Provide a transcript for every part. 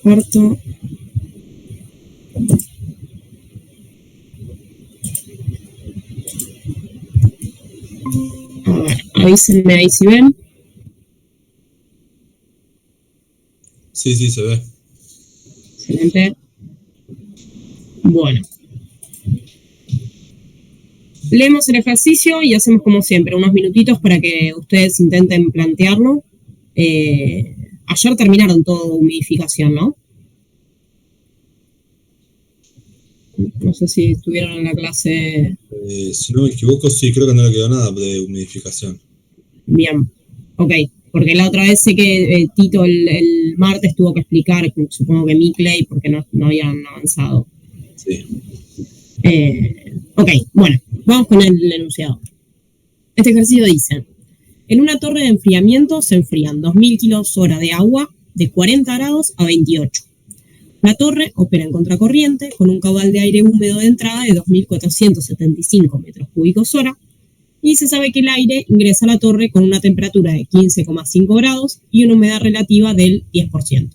comparto. A ver, avísenme ahí si ven. Sí, sí, se ve. Excelente. Bueno. Leemos el ejercicio y hacemos como siempre, unos minutitos para que ustedes intenten plantearlo. Ayer terminaron todo humidificación, ¿no? No sé si estuvieron en la clase. Si no me equivoco, sí, creo que no le quedó nada de humidificación. Bien, ok, porque la otra vez sé que Tito el martes tuvo que explicar, supongo que Micley, porque no habían avanzado. Sí. Ok, bueno, vamos con el enunciado. Este ejercicio dice, en una torre de enfriamiento se enfrían 2000 kilos hora de agua de 40 grados a 28. La torre opera en contracorriente con un caudal de aire húmedo de entrada de 2475 metros cúbicos hora y se sabe que el aire ingresa a la torre con una temperatura de 15,5 grados y una humedad relativa del 10%.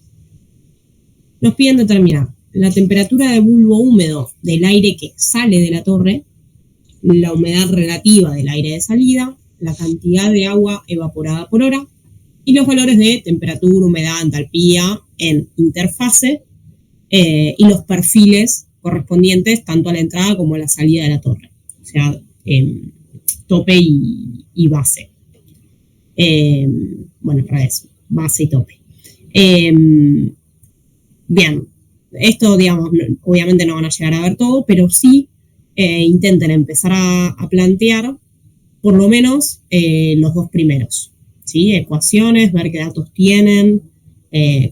Nos piden determinar la temperatura de bulbo húmedo del aire que sale de la torre, la humedad relativa del aire de salida, la cantidad de agua evaporada por hora y los valores de temperatura, humedad, entalpía en interfase y los perfiles correspondientes tanto a la entrada como a la salida de la torre, o sea, tope y base. Bueno, para eso, base y tope. Bien, esto, digamos, obviamente no van a llegar a ver todo, pero sí intenten empezar a plantear por lo menos los dos primeros, ¿sí? Ecuaciones, ver qué datos tienen,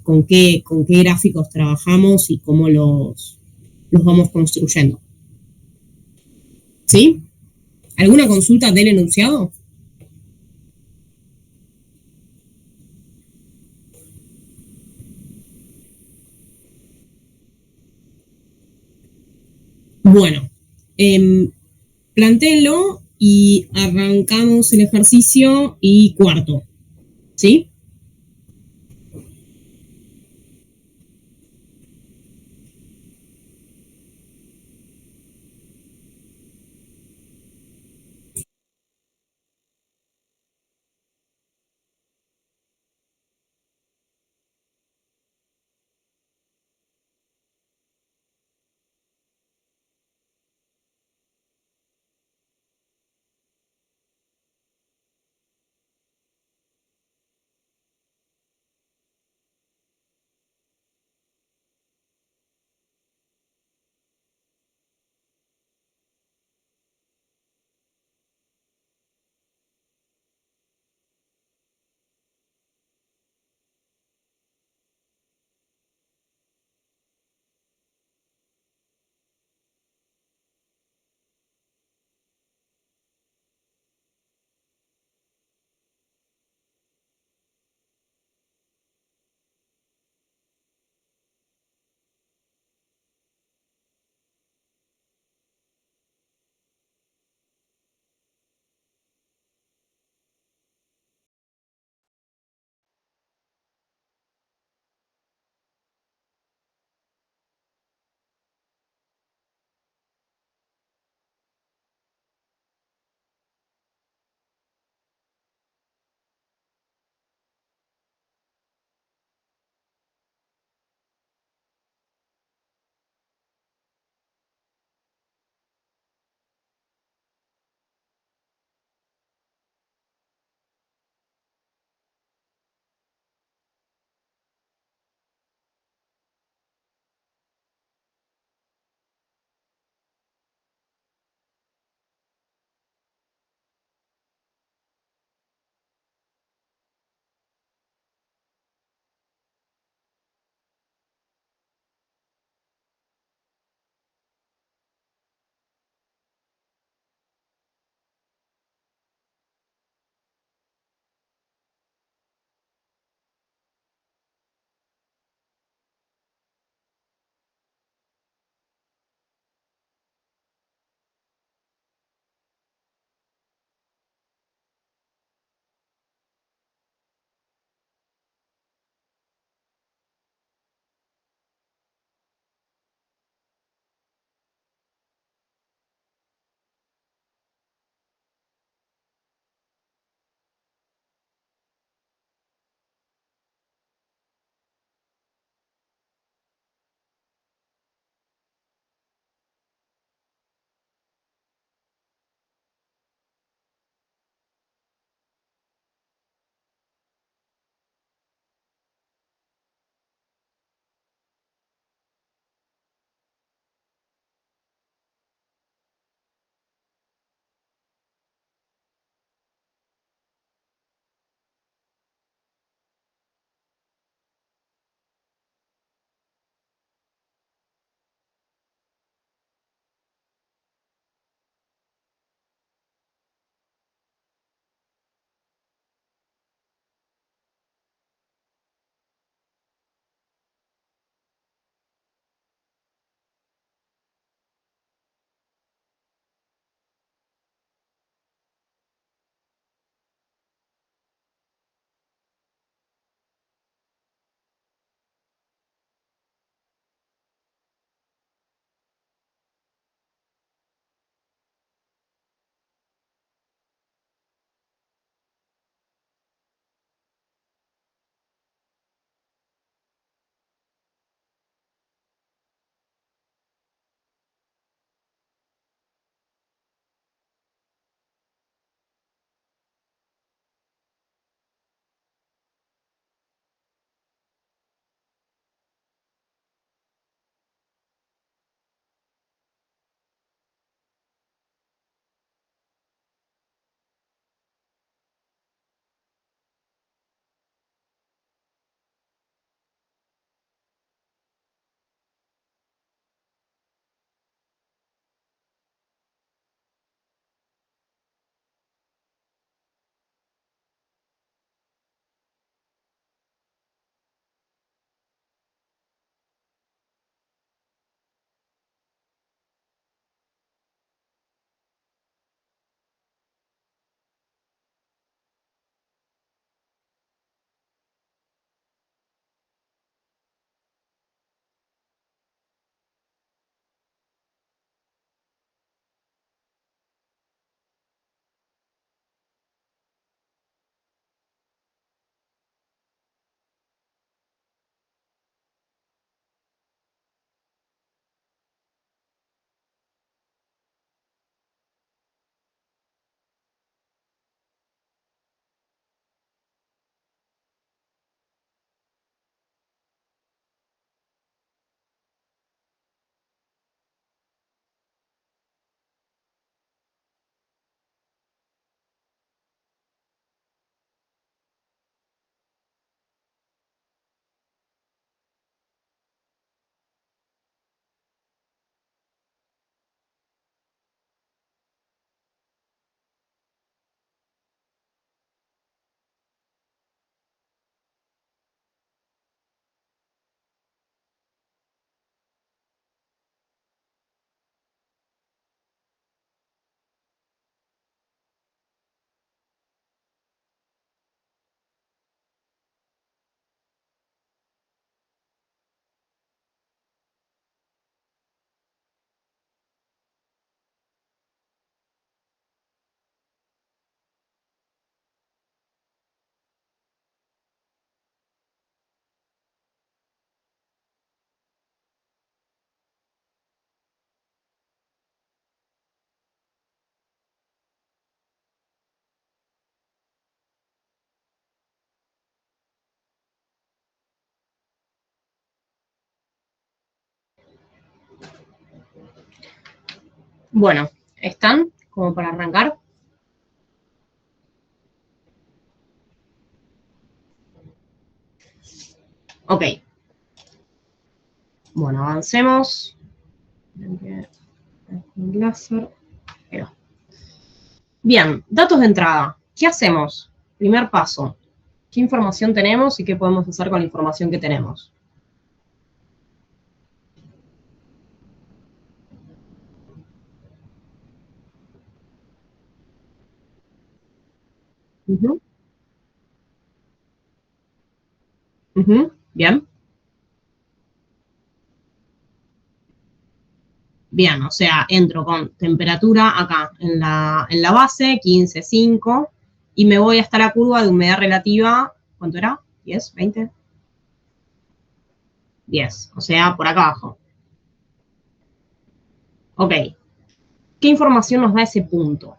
con qué gráficos trabajamos y cómo los vamos construyendo. ¿Sí? ¿Alguna consulta del enunciado? Bueno, plantéenlo y arrancamos el ejercicio y cuarto. ¿Sí? Bueno, ¿están como para arrancar? Ok. Bueno, avancemos. Láser. Bien, datos de entrada. ¿Qué hacemos? Primer paso. ¿Qué información tenemos y qué podemos hacer con la información que tenemos? Uh-huh. Uh-huh. Bien. Bien, o sea, entro con temperatura acá en la base, 15,5, y me voy hasta la curva de humedad relativa, ¿cuánto era? ¿10? ¿20? 10, o sea, por acá abajo. Ok, ¿qué información nos da ese punto?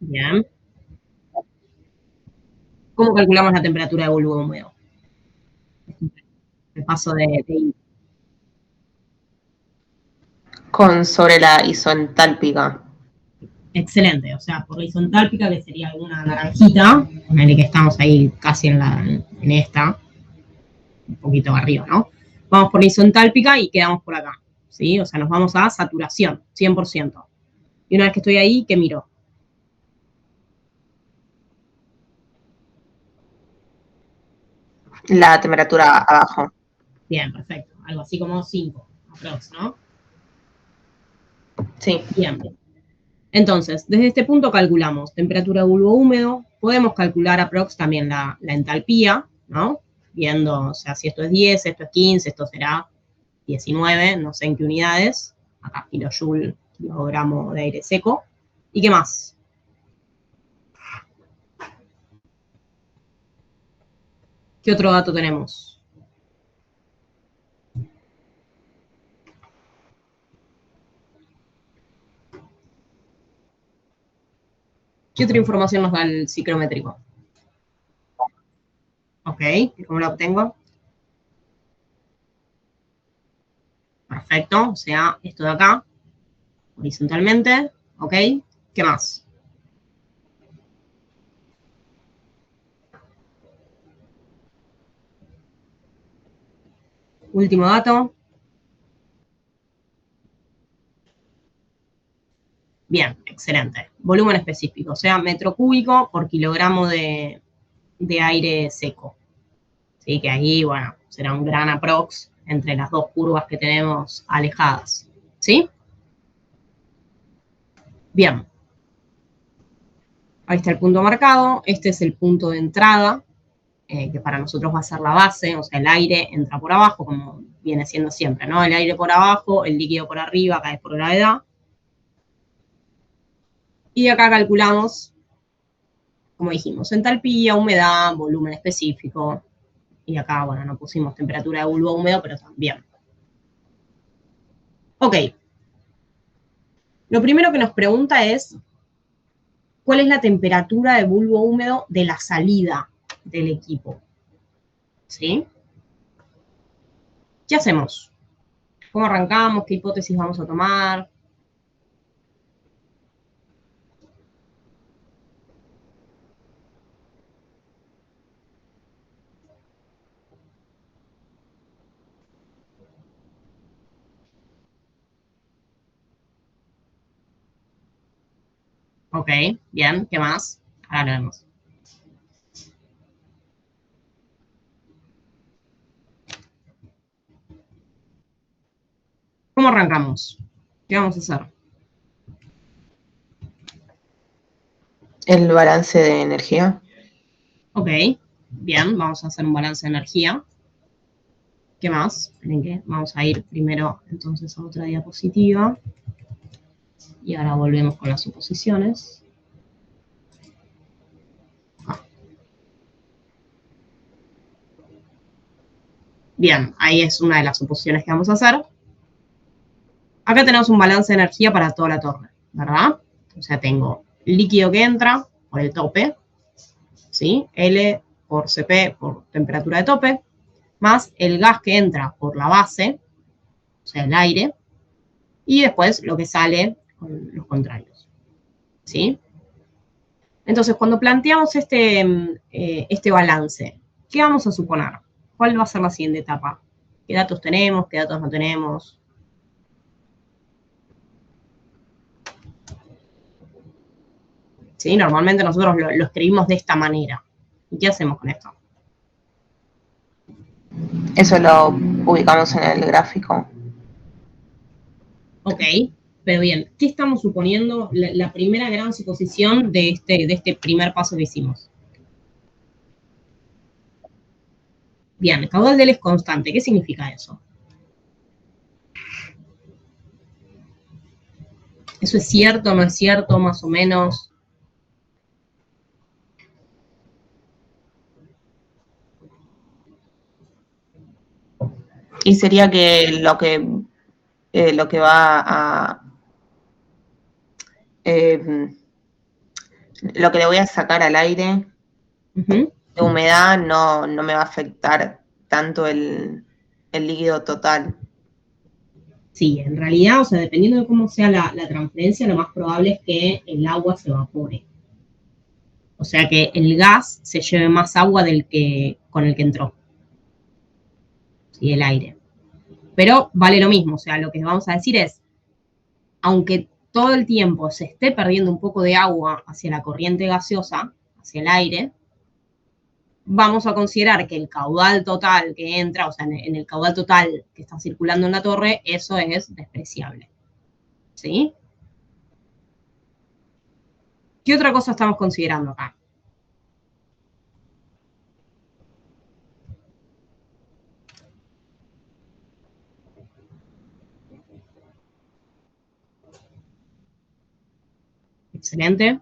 Bien. ¿Cómo calculamos la temperatura de bulbo húmedo? El paso de Con sobre la isentálpica. excelente, o sea, por isentálpica, que sería alguna naranjita, en el que estamos ahí casi en esta, un poquito arriba, ¿no? Vamos por isentálpica y quedamos por acá, ¿sí? O sea, nos vamos a saturación, 100%. Y una vez que estoy ahí, ¿qué miro? La temperatura abajo. Bien, perfecto. Algo así como 5, aprox, ¿no? Sí. Bien. Entonces, desde este punto calculamos temperatura de bulbo húmedo, podemos calcular aprox también la entalpía, ¿no? Viendo, o sea, si esto es 10, esto es 15, esto será 19, no sé en qué unidades, acá kilojoule, kilogramo de aire seco. ¿Y qué más? ¿Qué otro dato tenemos? ¿Qué otra información nos da el ciclométrico? Ok, ¿cómo lo obtengo? Perfecto, o sea, esto de acá, horizontalmente, ok. ¿Qué más? Último dato. Bien, excelente. Volumen específico, o sea, metro cúbico por kilogramo de aire seco. Así que ahí, bueno, será un gran aprox entre las dos curvas que tenemos alejadas. ¿Sí? Bien. Ahí está el punto marcado. Este es el punto de entrada, que para nosotros va a ser la base, o sea, el aire entra por abajo, como viene siendo siempre, ¿no? El aire por abajo, el líquido por arriba, acá es por gravedad. Y de acá calculamos, como dijimos, entalpía, humedad, volumen específico. Y acá, bueno, no pusimos temperatura de bulbo húmedo, pero también. Ok. Lo primero que nos pregunta es, ¿cuál es la temperatura de bulbo húmedo de la salida del equipo? ¿Sí? ¿Qué hacemos? ¿Cómo arrancamos? ¿Qué hipótesis vamos a tomar? Ok, bien, ¿qué más? Ahora lo vemos. ¿Cómo arrancamos? ¿Qué vamos a hacer? El balance de energía. Ok, bien, vamos a hacer un balance de energía. ¿Qué más? Vamos a ir primero entonces a otra diapositiva. Y ahora volvemos con las suposiciones. Bien, ahí es una de las suposiciones que vamos a hacer. Acá tenemos un balance de energía para toda la torre, ¿verdad? O sea, tengo líquido que entra por el tope, ¿sí? L por Cp por temperatura de tope, más el gas que entra por la base, o sea, el aire, y después lo que sale con los contrarios, ¿sí? Entonces, cuando planteamos este balance, ¿qué vamos a suponer? ¿Cuál va a ser la siguiente etapa? ¿Qué datos tenemos? ¿Qué datos no tenemos? ¿Sí? Normalmente nosotros lo escribimos de esta manera. ¿Y qué hacemos con esto? Eso lo ubicamos en el gráfico. Ok, pero bien, ¿qué estamos suponiendo? La primera gran suposición de este primer paso que hicimos. Bien, el caudal de él es constante. ¿Qué significa eso? ¿Eso es cierto, no es cierto, más o menos? Y sería que lo que va a lo que le voy a sacar al aire de humedad no me va a afectar tanto el líquido total. Sí, en realidad, o sea, dependiendo de cómo sea la transferencia, lo más probable es que el agua se evapore. O sea, que el gas se lleve más agua con el que entró. ¿Sí? El aire. Pero vale lo mismo, o sea, lo que vamos a decir es, aunque todo el tiempo se esté perdiendo un poco de agua hacia la corriente gaseosa, hacia el aire, vamos a considerar que el caudal total que entra, o sea, en el caudal total que está circulando en la torre, eso es despreciable. ¿Sí? ¿Qué otra cosa estamos considerando acá? Excelente.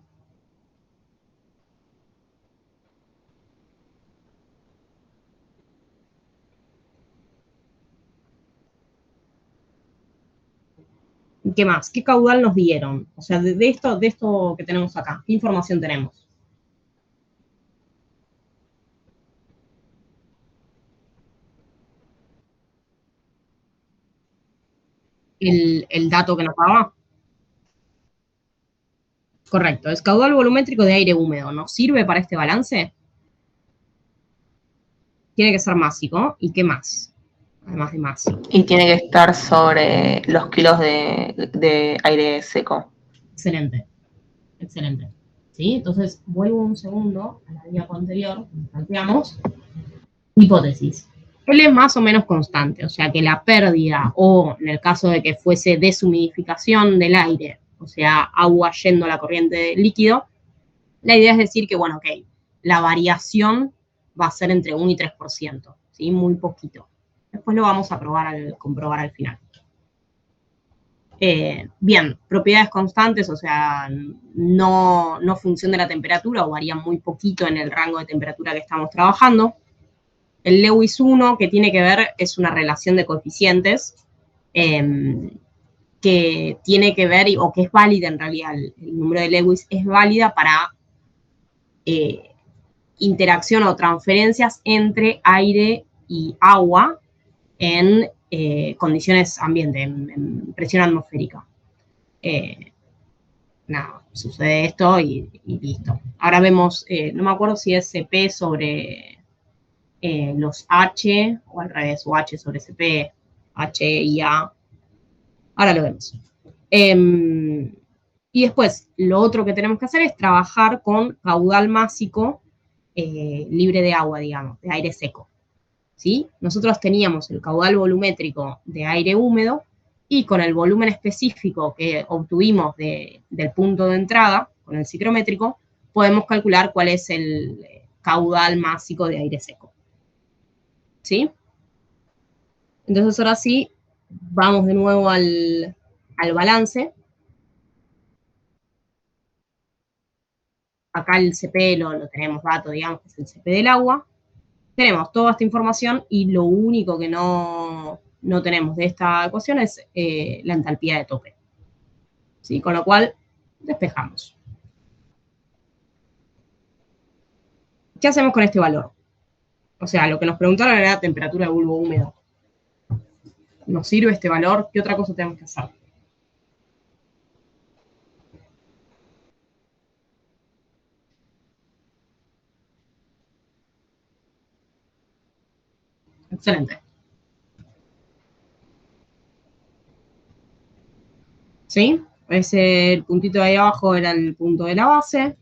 ¿Qué más? ¿Qué caudal nos dieron? O sea, de esto que tenemos acá, ¿qué información tenemos? El dato que nos daba. Correcto, es caudal volumétrico de aire húmedo. ¿Nos sirve para este balance? Tiene que ser másico. ¿Y qué más? Además de másico. Y tiene que estar sobre los kilos de aire seco. Excelente, excelente. ¿Sí? Entonces, vuelvo un segundo a la diapo anterior, planteamos hipótesis. Él es más o menos constante, o sea que la pérdida o en el caso de que fuese deshumidificación del aire, o sea, agua yendo a la corriente líquido, la idea es decir que, bueno, ok, la variación va a ser entre 1 y 3%, ¿sí? Muy poquito. Después lo vamos a comprobar al final. Bien, propiedades constantes, o sea, no función de la temperatura o varían muy poquito en el rango de temperatura que estamos trabajando. El Lewis 1, que tiene que ver, es una relación de coeficientes que tiene que ver, o que es válida en realidad, el número de Lewis es válida para interacción o transferencias entre aire y agua en condiciones ambiente, en presión atmosférica. Nada, sucede esto y listo. Ahora vemos, no me acuerdo si es CP sobre los H o al revés, o H sobre CP, H y A. Ahora lo vemos. Y después, lo otro que tenemos que hacer es trabajar con caudal másico libre de agua, digamos, de aire seco. ¿Sí? Nosotros teníamos el caudal volumétrico de aire húmedo y con el volumen específico que obtuvimos del punto de entrada, con el ciclométrico, podemos calcular cuál es el caudal másico de aire seco. ¿Sí? Entonces ahora sí, vamos de nuevo al balance. Acá el CP lo tenemos dato, digamos, que es el CP del agua. Tenemos toda esta información y lo único que no tenemos de esta ecuación es la entalpía de tope. ¿Sí? Con lo cual, despejamos. ¿Qué hacemos con este valor? O sea, lo que nos preguntaron era la temperatura de bulbo húmedo. ¿Nos sirve este valor? ¿Qué otra cosa tenemos que hacer? Excelente. ¿Sí? Ese puntito de ahí abajo era el punto de la base.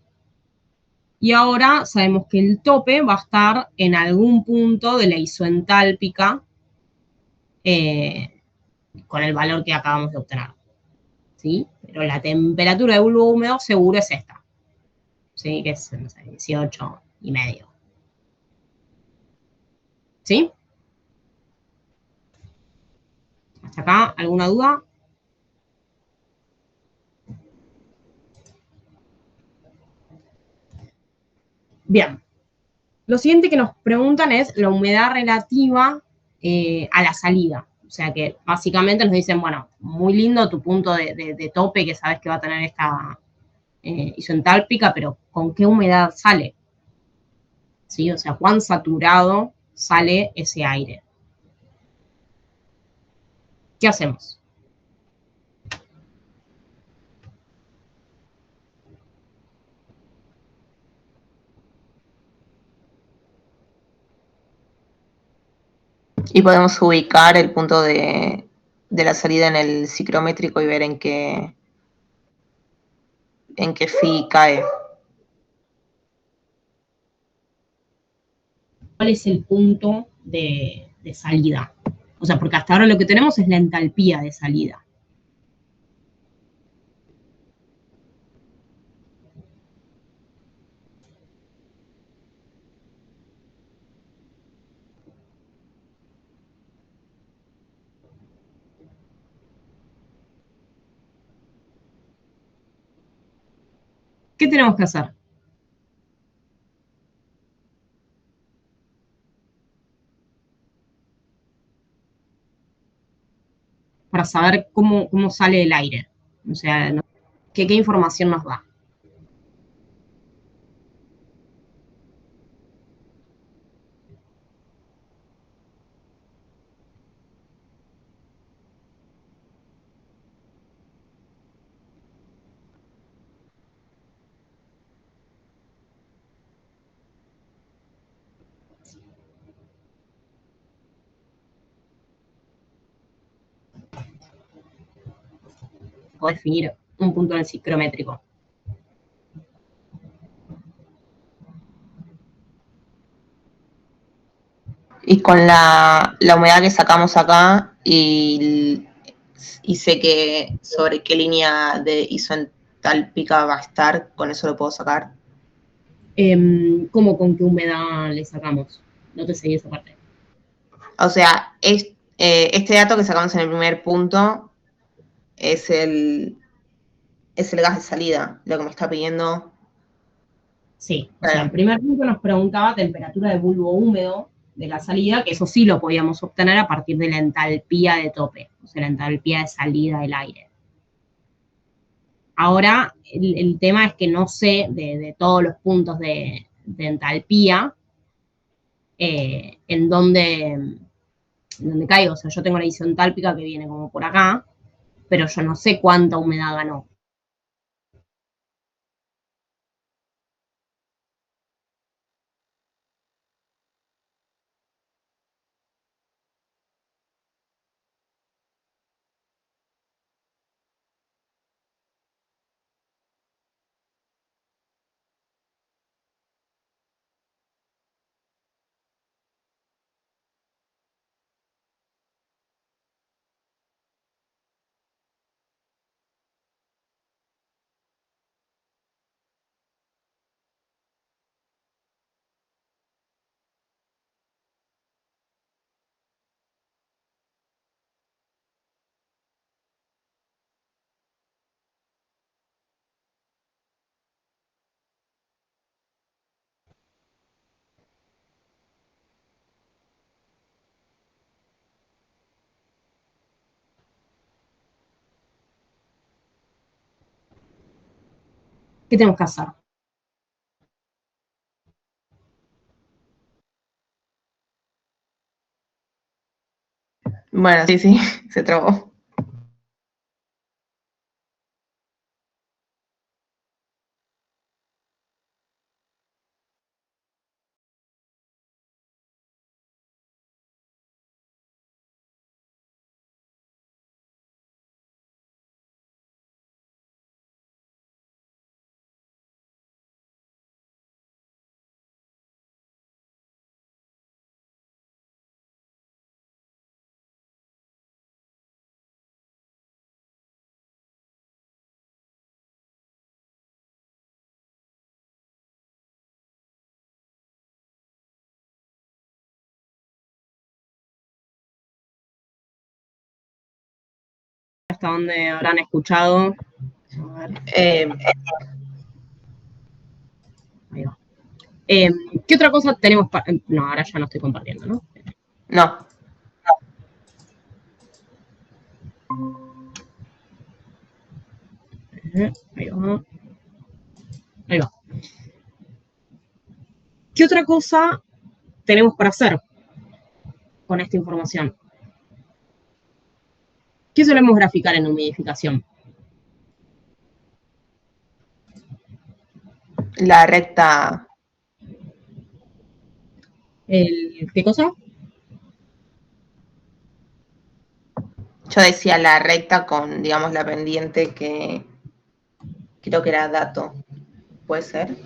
Y ahora sabemos que el tope va a estar en algún punto de la isoentálpica con el valor que acabamos de obtener. ¿Sí? Pero la temperatura de bulbo húmedo seguro es esta. ¿Sí? Que es, no sé, 18,5. ¿Sí? ¿Hasta acá alguna duda? Bien. Lo siguiente que nos preguntan es la humedad relativa a la salida. O sea que básicamente nos dicen, bueno, muy lindo tu punto de tope que sabes que va a tener esta isoentálpica, pero ¿con qué humedad sale? ¿Sí? O sea, ¿cuán saturado sale ese aire? ¿Qué hacemos? Y podemos ubicar el punto de la salida en el ciclométrico y ver en qué phi cae. ¿Cuál es el punto de salida? O sea, porque hasta ahora lo que tenemos es la entalpía de salida. ¿Qué tenemos que hacer? Para saber cómo sale el aire. O sea, ¿qué información nos da? Puedo definir un punto en el ciclométrico. Y con la humedad que sacamos acá y sé que sobre qué línea de isoentálpica va a estar, con eso lo puedo sacar. ¿Cómo con qué humedad le sacamos? No te seguí esa parte. O sea, este dato que sacamos en el primer punto es es el gas de salida, lo que me está pidiendo. Sí, o sea, el Claro. primer punto nos preguntaba temperatura de bulbo húmedo de la salida, que eso sí lo podíamos obtener a partir de la entalpía de tope, o sea, la entalpía de salida del aire. Ahora, el tema es que no sé de todos los puntos de entalpía en dónde caigo. O sea, yo tengo la isoentálpica que viene como por acá, pero yo no sé cuánta humedad ganó. ¿Qué tenemos que hacer? Bueno, sí, se trabó. Hasta donde habrán escuchado. A ver, ahí va. ¿Qué otra cosa tenemos para...? No, ahora ya no estoy compartiendo, ¿no? No. Ahí va. Ahí va. ¿Qué otra cosa tenemos para hacer con esta información? ¿Qué solemos graficar en humidificación? La recta. ¿Qué cosa? Yo decía la recta con, digamos, la pendiente que creo que era dato. ¿Puede ser?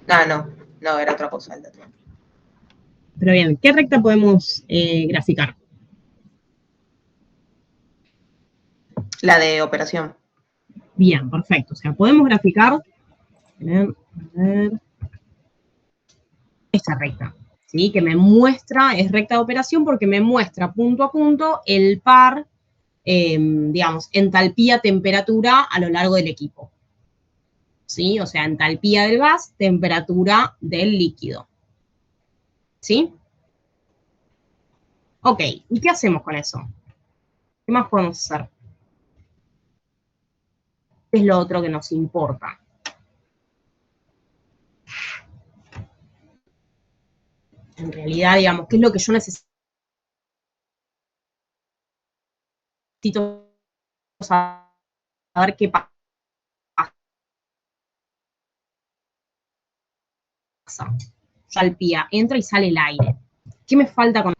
Ah, no, era otra cosa el dato. Pero bien, ¿qué recta podemos graficar? La de operación. Bien, perfecto. O sea, podemos graficar, a ver, esta recta, ¿sí? Que me muestra, es recta de operación porque me muestra punto a punto el par, digamos, entalpía, temperatura a lo largo del equipo. ¿Sí? O sea, entalpía del gas, temperatura del líquido. ¿Sí? Ok, ¿y qué hacemos con eso? ¿Qué más podemos hacer? ¿Qué es lo otro que nos importa? En realidad, digamos, ¿qué es lo que yo necesito saber qué pasa? Entalpía, entra y sale el aire. ¿Qué me falta con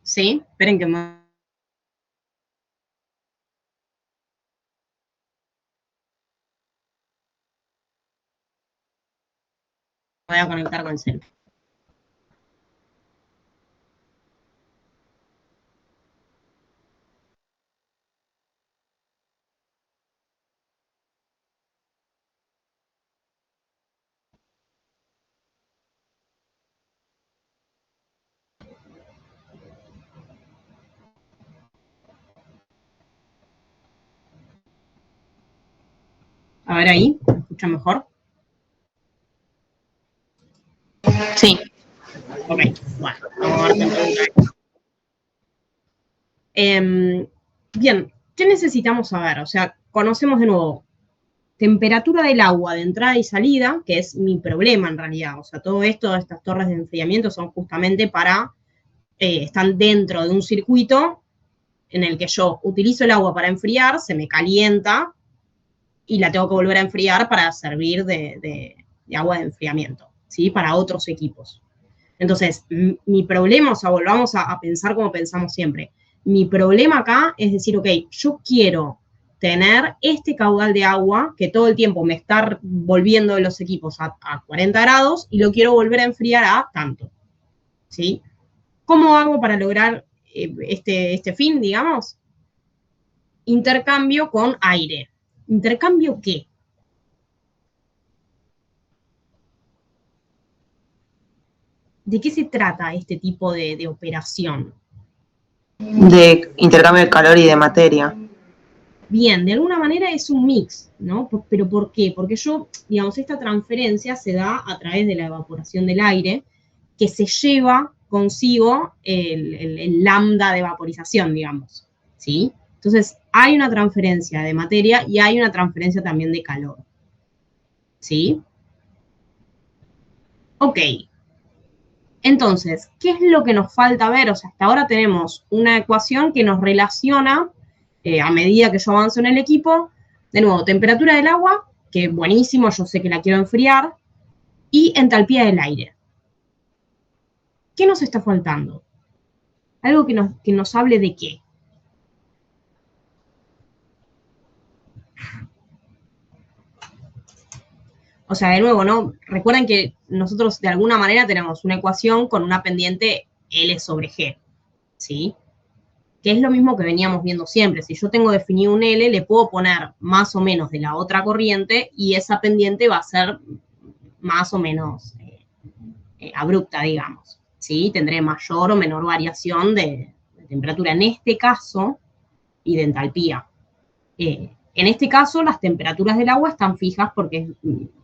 ¿Sí? Esperen que me voy a conectar con el cel. A ver ahí, ¿me escuchan mejor? Sí. Ok, bueno, vamos a ver qué pregunta. Bien, ¿qué necesitamos saber? O sea, conocemos de nuevo temperatura del agua de entrada y salida, que es mi problema en realidad. O sea, todo esto, estas torres de enfriamiento son justamente para, están dentro de un circuito en el que yo utilizo el agua para enfriar, se me calienta y la tengo que volver a enfriar para servir de agua de enfriamiento, ¿sí? Para otros equipos. Entonces, mi problema, o sea, volvamos a pensar como pensamos siempre. Mi problema acá es decir, ok, yo quiero tener este caudal de agua que todo el tiempo me está volviendo de los equipos a 40 grados y lo quiero volver a enfriar a tanto, ¿sí? ¿Cómo hago para lograr este fin, digamos? Intercambio con aire. ¿Intercambio qué? ¿De qué se trata este tipo de operación? De intercambio de calor y de materia. Bien, de alguna manera es un mix, ¿no? ¿Pero por qué? Porque yo, digamos, esta transferencia se da a través de la evaporación del aire, que se lleva consigo el lambda de vaporización, digamos, ¿sí? Entonces, hay una transferencia de materia y hay una transferencia también de calor, ¿sí? Ok. Entonces, ¿qué es lo que nos falta ver? O sea, hasta ahora tenemos una ecuación que nos relaciona, a medida que yo avanzo en el equipo, de nuevo, temperatura del agua, que buenísimo, yo sé que la quiero enfriar, y entalpía del aire. ¿Qué nos está faltando? Algo que nos hable de qué. O sea, de nuevo, ¿no? Recuerden que nosotros de alguna manera tenemos una ecuación con una pendiente L sobre G, ¿sí? Que es lo mismo que veníamos viendo siempre. Si yo tengo definido un L, le puedo poner más o menos de la otra corriente y esa pendiente va a ser más o menos abrupta, digamos, ¿sí? Tendré mayor o menor variación de temperatura en este caso y de entalpía. En este caso, las temperaturas del agua están fijas porque es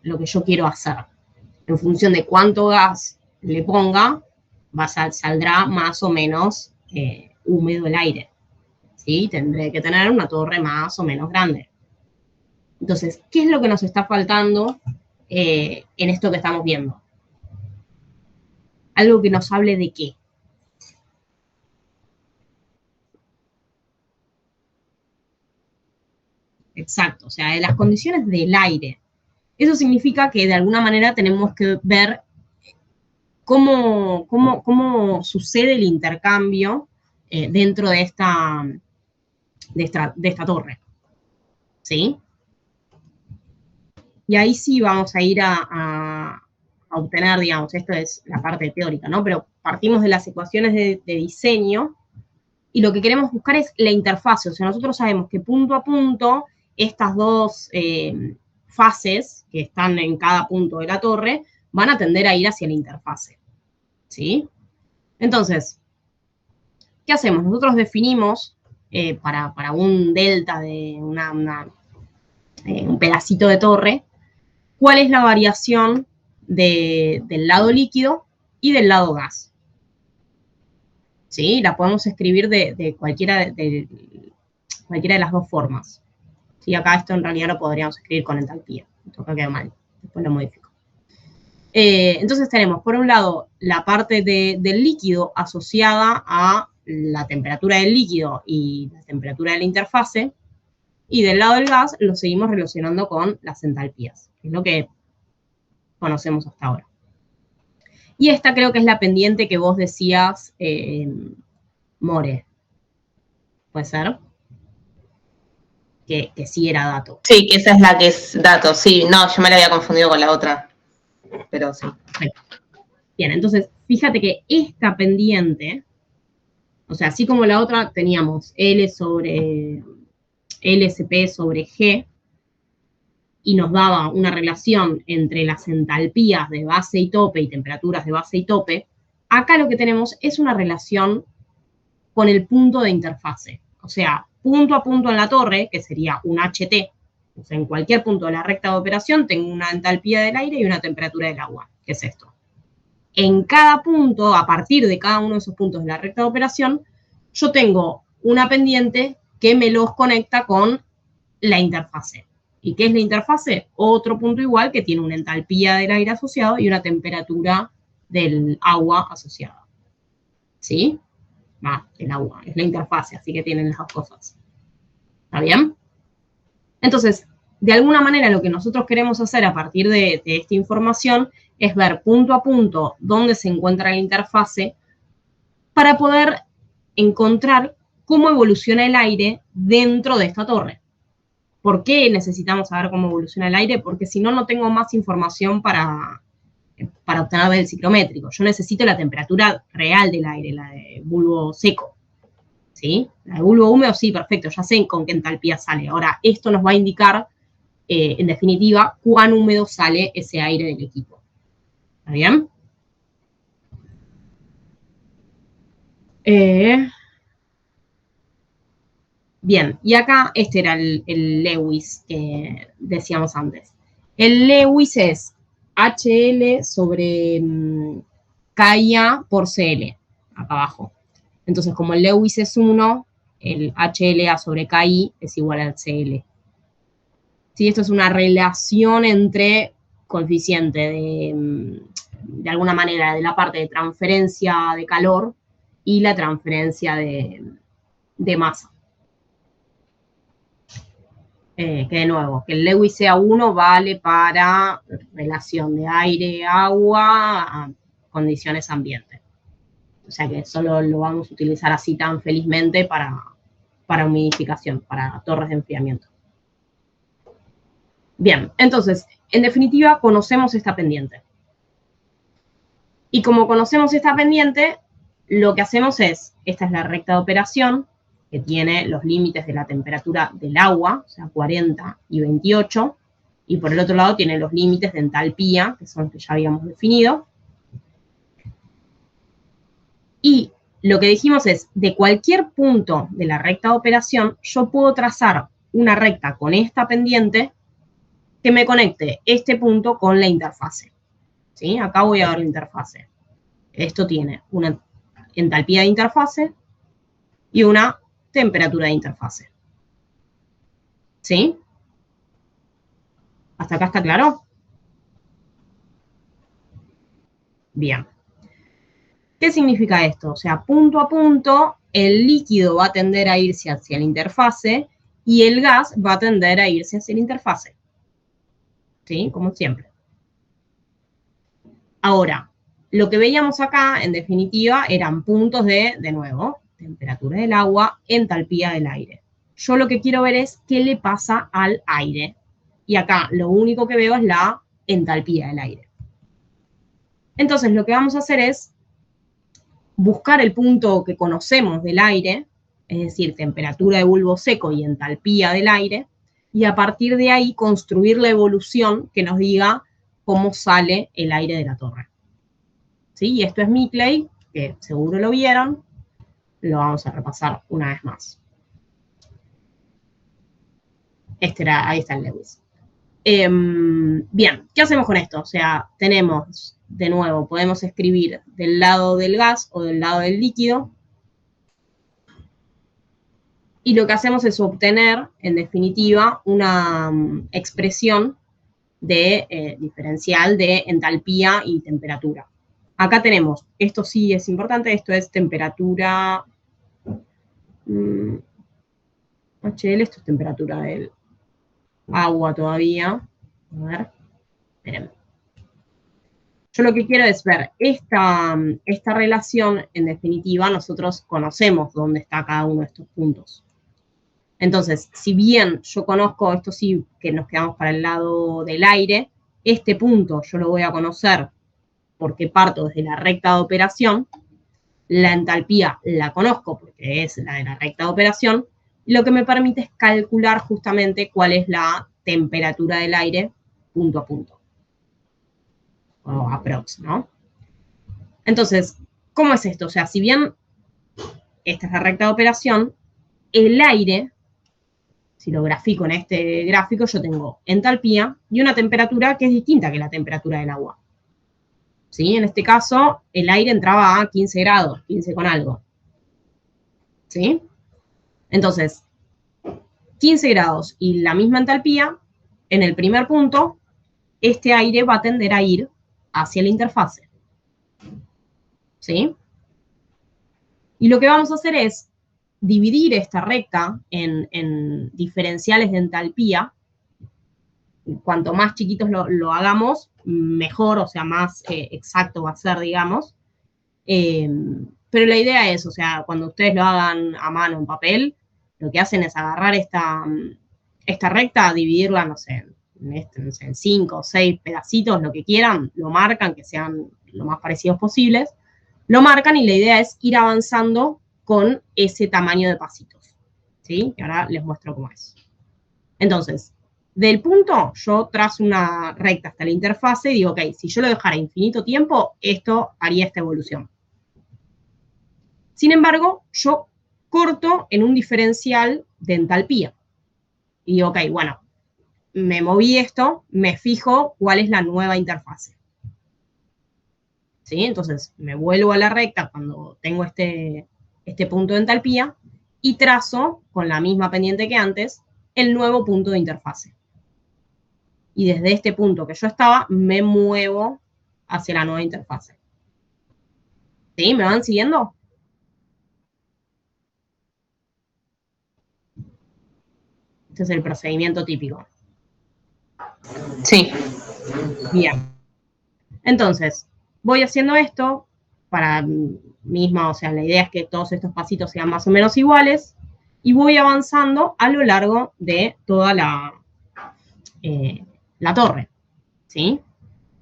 lo que yo quiero hacer. En función de cuánto gas le ponga, saldrá más o menos húmedo el aire. ¿Sí? Tendré que tener una torre más o menos grande. Entonces, ¿qué es lo que nos está faltando en esto que estamos viendo? Algo que nos hable de qué. Exacto, o sea, de las condiciones del aire. Eso significa que de alguna manera tenemos que ver cómo sucede el intercambio dentro de esta torre. ¿Sí? Y ahí sí vamos a ir a obtener, digamos, esto es la parte teórica, ¿no? Pero partimos de las ecuaciones de diseño y lo que queremos buscar es la interfase. O sea, nosotros sabemos que punto a punto estas dos fases que están en cada punto de la torre van a tender a ir hacia la interfase, ¿sí? Entonces, ¿qué hacemos? Nosotros definimos para un delta de un pedacito de torre, cuál es la variación del lado líquido y del lado gas. ¿Sí? La podemos escribir de cualquiera de las dos formas. ¿Sí? Acá esto en realidad lo podríamos escribir con entalpía. Esto acá queda mal. Después lo modifico. Entonces tenemos, por un lado, la parte del líquido asociada a la temperatura del líquido y la temperatura de la interfase, y del lado del gas lo seguimos relacionando con las entalpías, que es lo que conocemos hasta ahora. Y esta creo que es la pendiente que vos decías, More. ¿Puede ser? Que sí era dato. Sí, que esa es la que es dato, sí. No, yo me la había confundido con la otra, pero sí. Bien, entonces, fíjate que esta pendiente, o sea, así como la otra teníamos L sobre LSP sobre G, y nos daba una relación entre las entalpías de base y tope y temperaturas de base y tope, acá lo que tenemos es una relación con el punto de interfase. O sea, punto a punto en la torre, que sería un HT, o sea, en cualquier punto de la recta de operación tengo una entalpía del aire y una temperatura del agua, que es esto. En cada punto, a partir de cada uno de esos puntos de la recta de operación, yo tengo una pendiente que me los conecta con la interfase. ¿Y qué es la interfase? Otro punto igual que tiene una entalpía del aire asociado y una temperatura del agua asociada. ¿Sí? El agua, es la interfase, así que tienen las dos cosas. ¿Está bien? Entonces, de alguna manera lo que nosotros queremos hacer a partir de esta información es ver punto a punto dónde se encuentra la interfase para poder encontrar cómo evoluciona el aire dentro de esta torre. ¿Por qué necesitamos saber cómo evoluciona el aire? Porque si no, no tengo más información para obtener del ciclométrico. Yo necesito la temperatura real del aire, la de bulbo seco. ¿Sí? La de bulbo húmedo, sí, perfecto, ya sé con qué entalpía sale. Ahora, esto nos va a indicar, en definitiva, cuán húmedo sale ese aire del equipo. ¿Está bien? Bien, y acá este era el Lewis que decíamos antes. El Lewis es HL sobre KIA por CL, acá abajo. Entonces, como el Lewis es 1, el HLA sobre KI es igual al CL. ¿Sí? Esto es una relación entre coeficiente de alguna manera, de la parte de transferencia de calor y la transferencia de masa. Que de nuevo, que el Lewis sea 1 vale para relación de aire-agua a condiciones ambiente. O sea que solo lo vamos a utilizar así tan felizmente para humidificación, para torres de enfriamiento. Bien, entonces, en definitiva, conocemos esta pendiente. Y como conocemos esta pendiente, lo que hacemos es, esta es la recta de operación, que tiene los límites de la temperatura del agua, o sea, 40 y 28, y por el otro lado tiene los límites de entalpía, que son los que ya habíamos definido. Y lo que dijimos es, de cualquier punto de la recta de operación, yo puedo trazar una recta con esta pendiente que me conecte este punto con la interfase. ¿Sí? Acá voy a ver la interfase. Esto tiene una entalpía de interfase y una temperatura de interfase. ¿Sí? ¿Hasta acá está claro? Bien. ¿Qué significa esto? O sea, punto a punto, el líquido va a tender a irse hacia la interfase y el gas va a tender a irse hacia la interfase. ¿Sí? Como siempre. Ahora, lo que veíamos acá, en definitiva, eran puntos de nuevo, temperatura del agua, entalpía del aire. Yo lo que quiero ver es qué le pasa al aire. Y acá lo único que veo es la entalpía del aire. Entonces, lo que vamos a hacer es buscar el punto que conocemos del aire, es decir, temperatura de bulbo seco y entalpía del aire, y a partir de ahí construir la evolución que nos diga cómo sale el aire de la torre. ¿Sí? Y esto es Mickley, que seguro lo vieron, lo vamos a repasar una vez más. Ahí está el Lewis. Bien, ¿qué hacemos con esto? O sea, tenemos, de nuevo, podemos escribir del lado del gas o del lado del líquido. Y lo que hacemos es obtener, en definitiva, una expresión de diferencial de entalpía y temperatura. Acá tenemos, esto sí es importante, esto es temperatura HL, esto es temperatura del agua todavía. A ver, espérenme. Yo lo que quiero es ver esta relación, en definitiva, nosotros conocemos dónde está cada uno de estos puntos. Entonces, si bien yo conozco, esto sí que nos quedamos para el lado del aire, este punto yo lo voy a conocer porque parto desde la recta de operación, la entalpía la conozco porque es la de la recta de operación, y lo que me permite es calcular justamente cuál es la temperatura del aire punto a punto. O aprox, ¿no? Entonces, ¿cómo es esto? O sea, si bien esta es la recta de operación, el aire, si lo grafico en este gráfico, yo tengo entalpía y una temperatura que es distinta que la temperatura del agua. ¿Sí? En este caso, el aire entraba a 15 grados, 15 con algo. ¿Sí? Entonces, 15 grados y la misma entalpía, en el primer punto, este aire va a tender a ir hacia la interfase. ¿Sí? Y lo que vamos a hacer es dividir esta recta en diferenciales de entalpía. Cuanto más chiquitos lo hagamos, mejor, o sea, más exacto va a ser, digamos. Pero la idea es, o sea, cuando ustedes lo hagan a mano en papel, lo que hacen es agarrar esta recta, dividirla, no sé, en 5 o 6 pedacitos, lo que quieran, lo marcan, que sean lo más parecidos posibles, lo marcan y la idea es ir avanzando con ese tamaño de pasitos, ¿sí? Y ahora les muestro cómo es. Entonces, del punto, yo trazo una recta hasta la interfase y digo, ok, si yo lo dejara infinito tiempo, esto haría esta evolución. Sin embargo, yo corto en un diferencial de entalpía. Y digo, ok, bueno, me moví esto, me fijo cuál es la nueva interfase. ¿Sí? Entonces, me vuelvo a la recta cuando tengo este punto de entalpía y trazo, con la misma pendiente que antes, el nuevo punto de interfase. Y desde este punto que yo estaba, me muevo hacia la nueva interfase. ¿Sí? ¿Me van siguiendo? Este es el procedimiento típico. Sí. Bien. Entonces, voy haciendo esto para misma, o sea, la idea es que todos estos pasitos sean más o menos iguales y voy avanzando a lo largo de toda la torre, ¿sí?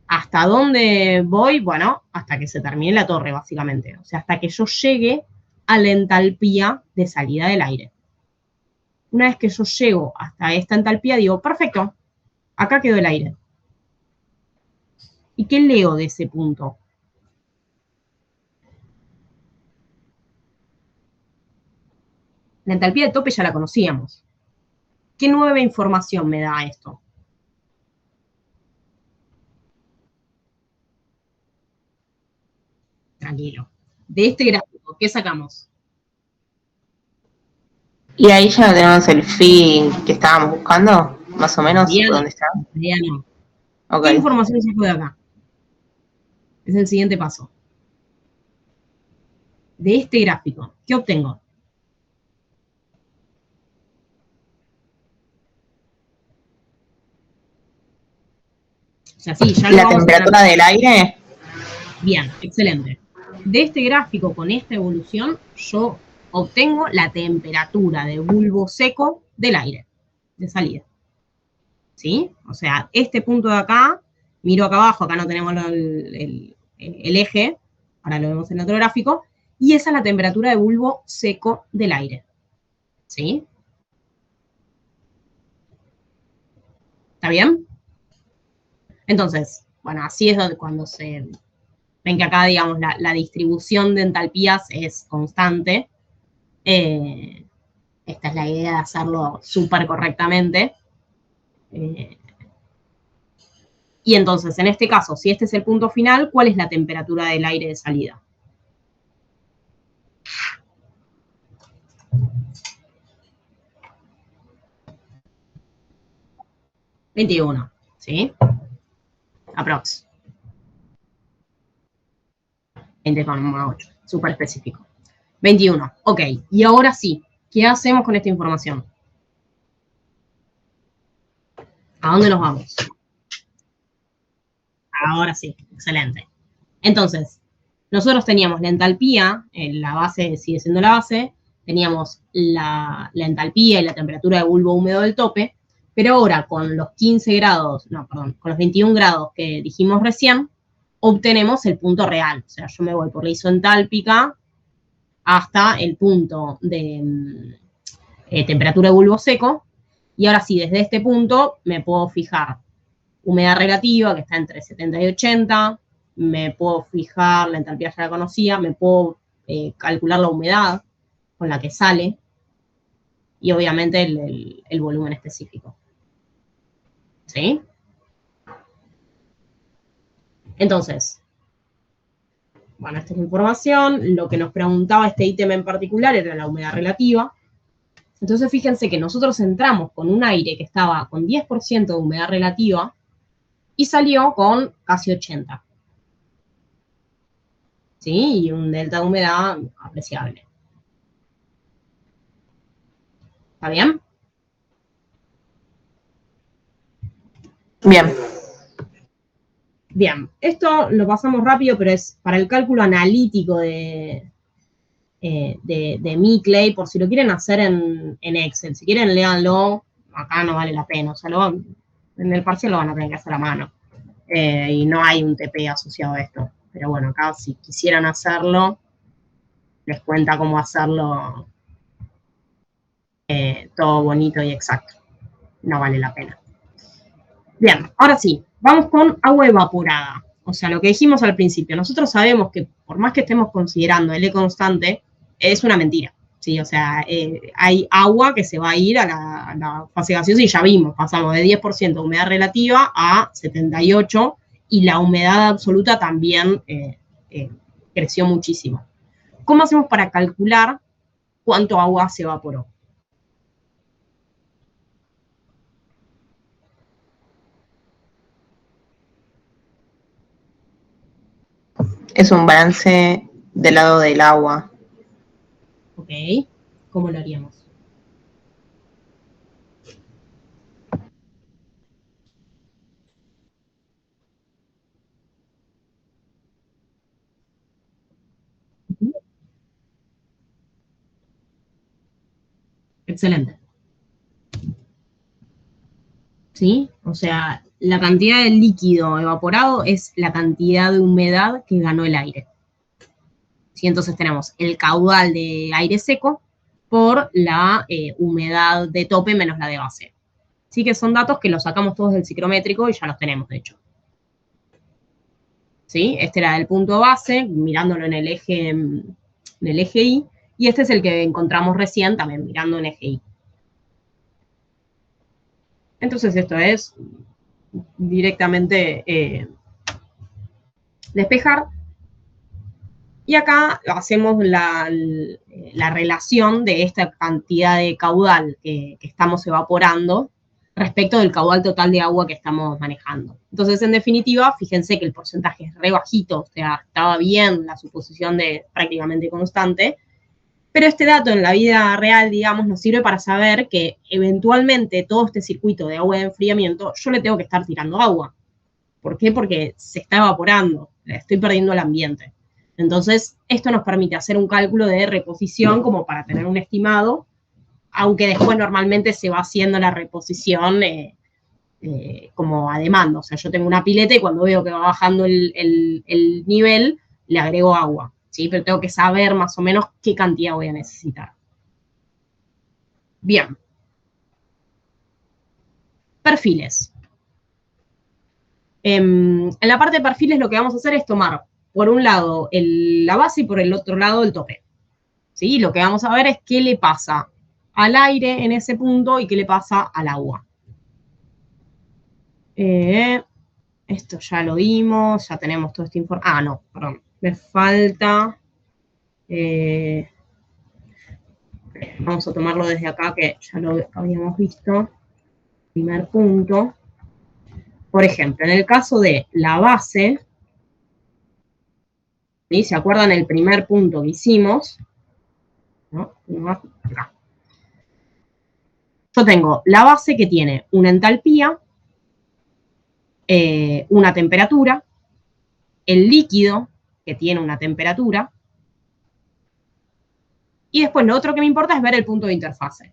¿Hasta dónde voy? Bueno, hasta que se termine la torre, básicamente. O sea, hasta que yo llegue a la entalpía de salida del aire. Una vez que yo llego hasta esta entalpía, digo, perfecto, acá quedó el aire. ¿Y qué leo de ese punto? La entalpía de tope ya la conocíamos. ¿Qué nueva información me da esto? Tranquilo. De este gráfico, ¿qué sacamos? Y ahí ya tenemos el fin que estábamos buscando, más o menos, Bien, ¿dónde está? bien. Ok. ¿Qué información saco de acá? Es el siguiente paso. De este gráfico, ¿qué obtengo? O sea, sí, ya lo ¿La vamos a tener. temperatura del aire? Bien, excelente. De este gráfico, con esta evolución, yo obtengo la temperatura de bulbo seco del aire, de salida. ¿Sí? O sea, este punto de acá, miro acá abajo, acá no tenemos el eje, ahora lo vemos en el otro gráfico, y esa es la temperatura de bulbo seco del aire. ¿Sí? ¿Está bien? Entonces, bueno, así es cuando se ven que acá, digamos, la distribución de entalpías es constante. Esta es la idea de hacerlo súper correctamente. Y entonces, en este caso, si este es el punto final, ¿cuál es la temperatura del aire de salida? $21, ¿sí? Aprox. 20,8, súper específico. 21, ok. Y ahora sí, ¿qué hacemos con esta información? ¿A dónde nos vamos? Ahora sí, excelente. Entonces, nosotros teníamos la entalpía, la base sigue siendo la base, teníamos la entalpía y la temperatura de bulbo húmedo del tope, pero ahora con los 15 grados, no, perdón, con los 21 grados que dijimos recién, obtenemos el punto real. O sea, yo me voy por la isoentálpica hasta el punto de temperatura de bulbo seco, y ahora sí, desde este punto me puedo fijar humedad relativa, que está entre 70 y 80, me puedo fijar, la entalpía ya la conocía, me puedo calcular la humedad con la que sale, y obviamente el volumen específico. ¿Sí? Entonces, bueno, esta es la información. Lo que nos preguntaba este ítem en particular era la humedad relativa. Entonces, fíjense que nosotros entramos con un aire que estaba con 10% de humedad relativa y salió con casi 80%. ¿Sí? Y un delta de humedad apreciable. ¿Está bien? Bien. Bien, esto lo pasamos rápido, pero es para el cálculo analítico de Micley, por si lo quieren hacer en Excel. Si quieren, léanlo, acá no vale la pena. O sea, en el parcial lo van a tener que hacer a mano. Y no hay un TP asociado a esto. Pero bueno, acá si quisieran hacerlo, les cuenta cómo hacerlo todo bonito y exacto. No vale la pena. Bien, ahora sí, vamos con agua evaporada. O sea, lo que dijimos al principio, nosotros sabemos que por más que estemos considerando L constante, es una mentira. ¿Sí? O sea, hay agua que se va a ir a la fase gaseosa y ya vimos, pasamos de 10% de humedad relativa a 78% y la humedad absoluta también creció muchísimo. ¿Cómo hacemos para calcular cuánto agua se evaporó. Es un balance del lado del agua. ¿Ok? ¿Cómo lo haríamos? Excelente. ¿Sí? O sea, la cantidad de líquido evaporado es la cantidad de humedad que ganó el aire. ¿Sí? Entonces tenemos el caudal de aire seco por la humedad de tope menos la de base. Sí que son datos que los sacamos todos del ciclométrico y ya los tenemos, de hecho. ¿Sí? Este era el punto base, mirándolo en el eje Y, y este es el que encontramos recién, también mirando en eje Y. Entonces esto es directamente despejar. Y acá hacemos la relación de esta cantidad de caudal que estamos evaporando respecto del caudal total de agua que estamos manejando. Entonces, en definitiva, fíjense que el porcentaje es re bajito, o sea, estaba bien la suposición de prácticamente constante, pero este dato en la vida real, digamos, nos sirve para saber que eventualmente todo este circuito de agua de enfriamiento, yo le tengo que estar tirando agua. ¿Por qué? Porque se está evaporando, estoy perdiendo el ambiente. Entonces, esto nos permite hacer un cálculo de reposición como para tener un estimado, aunque después normalmente se va haciendo la reposición como a demanda. O sea, yo tengo una pileta y cuando veo que va bajando el nivel, le agrego agua, ¿sí? Pero tengo que saber más o menos qué cantidad voy a necesitar. Bien. Perfiles. En la parte de perfiles lo que vamos a hacer es tomar, por un lado, la base y por el otro lado el tope. ¿Sí? Lo que vamos a ver es qué le pasa al aire en ese punto y qué le pasa al agua. Esto ya lo vimos, ya tenemos todo este informe. Ah, no, perdón. Me falta. Vamos a tomarlo desde acá, que ya lo habíamos visto. Primer punto. Por ejemplo, en el caso de la base, ¿sí? ¿Se acuerdan el primer punto que hicimos? ¿No? Acá. Yo tengo la base que tiene una entalpía, una temperatura, el líquido que tiene una temperatura, y después lo otro que me importa es ver el punto de interfase.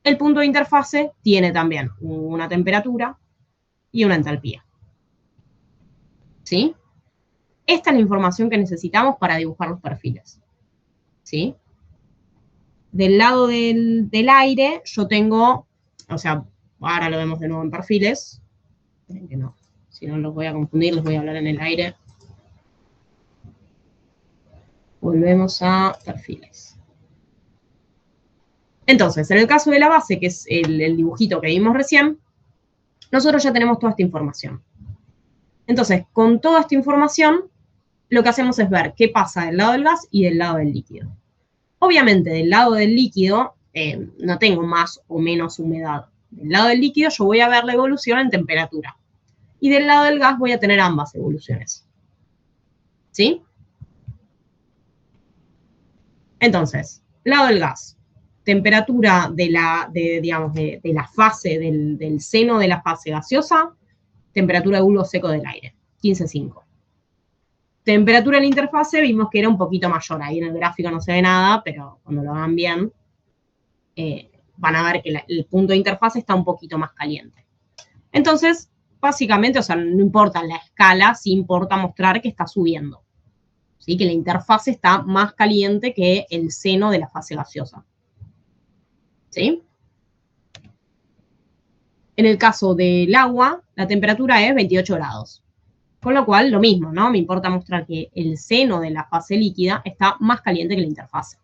El punto de interfase tiene también una temperatura y una entalpía. ¿Sí? Esta es la información que necesitamos para dibujar los perfiles. ¿Sí? Del lado del aire, yo tengo, o sea, ahora lo vemos de nuevo en perfiles. Que no, si no los voy a confundir, les voy a hablar en el aire. Volvemos a perfiles. Entonces, en el caso de la base, que es el dibujito que vimos recién, nosotros ya tenemos toda esta información. Entonces, con toda esta información, lo que hacemos es ver qué pasa del lado del gas y del lado del líquido. Obviamente, del lado del líquido no tengo más o menos humedad. Del lado del líquido yo voy a ver la evolución en temperatura. Y del lado del gas voy a tener ambas evoluciones. ¿Sí? Entonces, lado del gas, temperatura de la fase, del seno de la fase gaseosa, temperatura de bulbo seco del aire, 15,5. Temperatura en la interfase vimos que era un poquito mayor, ahí en el gráfico no se ve nada, pero cuando lo hagan bien, van a ver que el punto de interfase está un poquito más caliente. Entonces, básicamente, o sea, no importa la escala, sí importa mostrar que está subiendo. ¿Sí? Que la interfase está más caliente que el seno de la fase gaseosa. ¿Sí? En el caso del agua, la temperatura es 28 grados. Con lo cual, lo mismo, ¿no? Me importa mostrar que el seno de la fase líquida está más caliente que la interfase.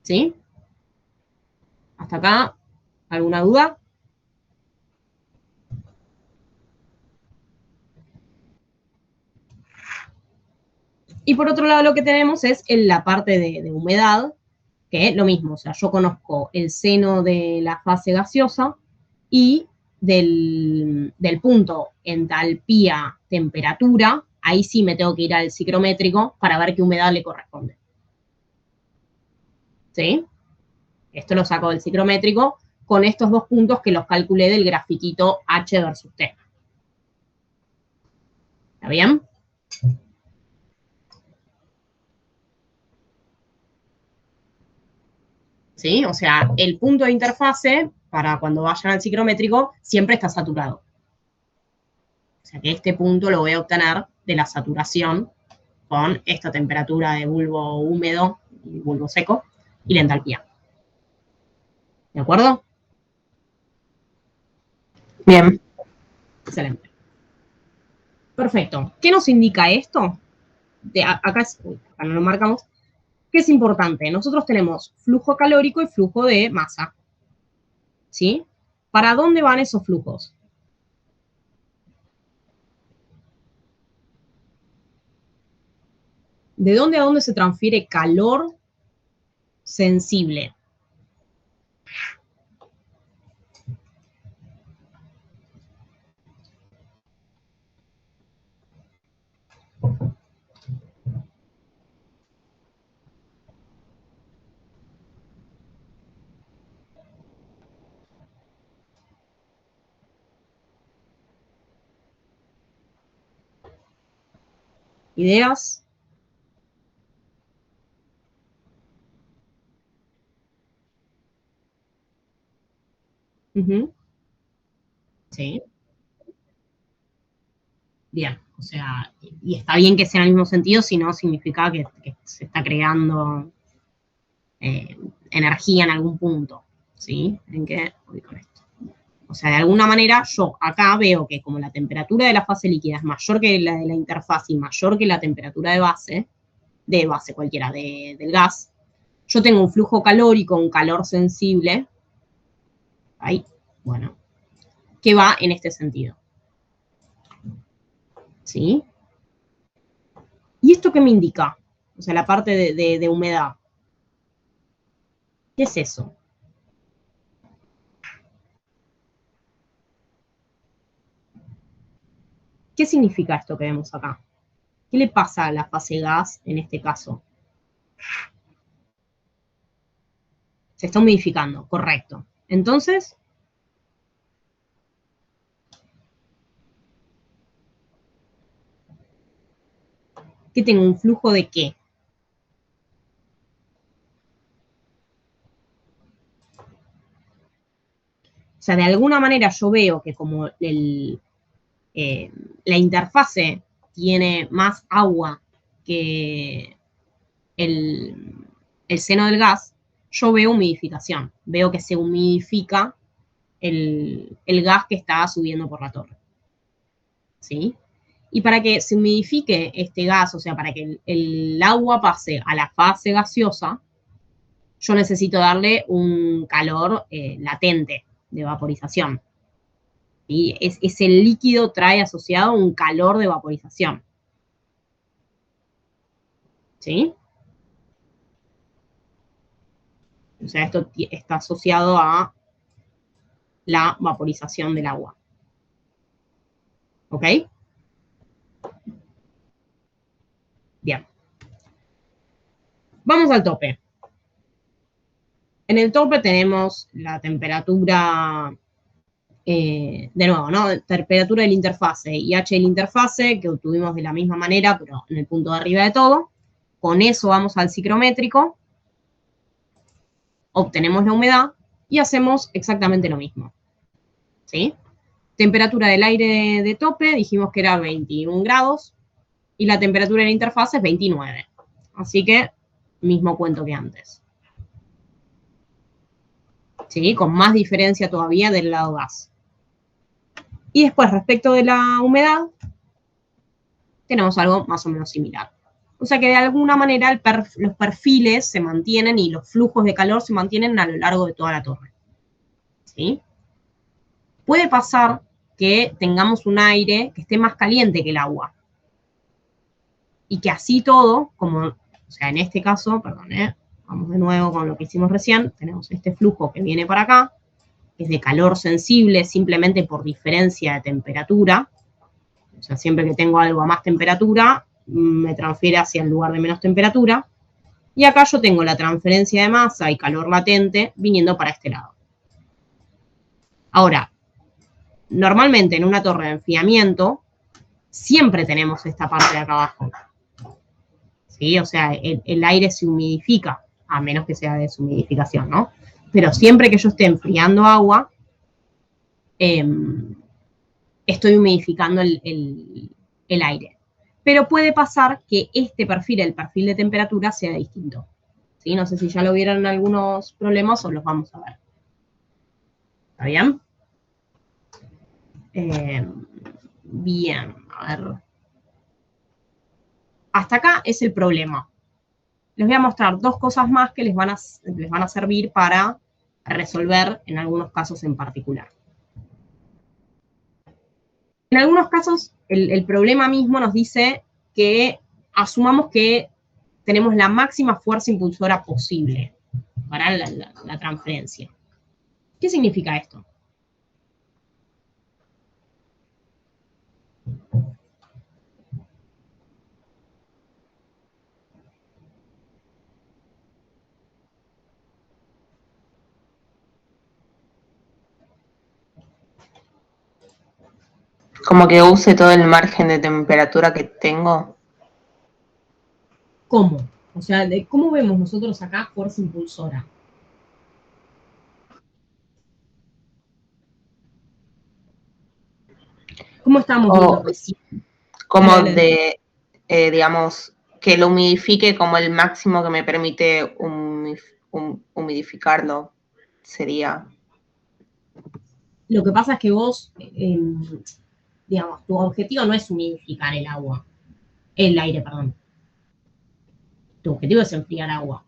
¿Sí? Hasta acá, ¿alguna duda? Y por otro lado lo que tenemos es la parte de humedad, que es lo mismo, o sea, yo conozco el seno de la fase gaseosa y del punto entalpía, temperatura, ahí sí me tengo que ir al ciclométrico para ver qué humedad le corresponde. ¿Sí? Esto lo saco del ciclométrico con estos dos puntos que los calculé del grafiquito H versus T. ¿Está bien? ¿Sí? O sea, el punto de interfase, para cuando vayan al ciclométrico, siempre está saturado. O sea que este punto lo voy a obtener de la saturación con esta temperatura de bulbo húmedo y bulbo seco y la entalpía. ¿De acuerdo? Bien. Excelente. Perfecto. ¿Qué nos indica esto? Acá no lo marcamos. ¿Qué es importante? Nosotros tenemos flujo calórico y flujo de masa. ¿Sí? ¿Para dónde van esos flujos? ¿De dónde a dónde se transfiere calor sensible? ¿Ideas? Uh-huh. Sí. Bien, o sea, y está bien que sea en el mismo sentido, si no significa que se está creando energía en algún punto, ¿sí? ¿En qué voy con esto? O sea, de alguna manera yo acá veo que como la temperatura de la fase líquida es mayor que la de la interfaz y mayor que la temperatura de base cualquiera, del gas, yo tengo un flujo calórico, un calor sensible, ahí, bueno, que va en este sentido, ¿sí? ¿Y esto qué me indica? O sea, la parte de humedad. ¿Qué es eso? ¿Qué significa esto que vemos acá? ¿Qué le pasa a la fase gas en este caso? Se está humidificando, correcto. Entonces, ¿qué tengo? ¿Un flujo de qué? O sea, de alguna manera yo veo que como la interfase tiene más agua que el, el seno del gas, yo veo humidificación. Veo que se humidifica el gas que está subiendo por la torre. ¿Sí? Y para que se humidifique este gas, o sea, para que el agua pase a la fase gaseosa, yo necesito darle un calor latente de vaporización. Y ese líquido trae asociado un calor de vaporización. ¿Sí? O sea, esto está asociado a la vaporización del agua. ¿Ok? Bien. Vamos al tope. En el tope tenemos la temperatura, de nuevo, ¿no? Temperatura de la interfase y H de la interfase, que obtuvimos de la misma manera, pero en el punto de arriba de todo. Con eso vamos al ciclométrico, obtenemos la humedad y hacemos exactamente lo mismo. ¿Sí? Temperatura del aire de tope, dijimos que era 21 grados, y la temperatura de la interfase es 29. Así que, mismo cuento que antes. ¿Sí? Con más diferencia todavía del lado gas. Y después, respecto de la humedad, tenemos algo más o menos similar. O sea que de alguna manera los perfiles se mantienen y los flujos de calor se mantienen a lo largo de toda la torre. ¿Sí? Puede pasar que tengamos un aire que esté más caliente que el agua. y que así todo, como, o sea, en este caso, perdón, vamos de nuevo con lo que hicimos recién, tenemos este flujo que viene para acá, que es de calor sensible simplemente por diferencia de temperatura, o sea, siempre que tengo algo a más temperatura, me transfiere hacia el lugar de menos temperatura, y acá yo tengo la transferencia de masa y calor latente viniendo para este lado. Ahora, normalmente en una torre de enfriamiento, siempre tenemos esta parte de acá abajo. ¿Sí? O sea, el aire se humidifica, a menos que sea deshumidificación, ¿no? Pero siempre que yo esté enfriando agua, estoy humidificando el aire. Pero puede pasar que este perfil, el perfil de temperatura, sea distinto. ¿Sí? No sé si ya lo vieron en algunos problemas o los vamos a ver. ¿Está bien? Bien, a ver. Hasta acá es el problema. Les voy a mostrar dos cosas más que les van a servir para resolver en algunos casos en particular. En algunos casos, el problema mismo nos dice que asumamos que tenemos la máxima fuerza impulsora posible para la transferencia. ¿Qué significa esto? Como que use todo el margen de temperatura que tengo. ¿Cómo? O sea, ¿cómo vemos nosotros acá fuerza impulsora? ¿Cómo estamos viendo O recién? como Dale, dale. de, digamos, que lo humidifique como el máximo que me permite humidificarlo. Sería. Lo que pasa es que vos, digamos, tu objetivo no es humidificar el aire, perdón. Tu objetivo es enfriar agua.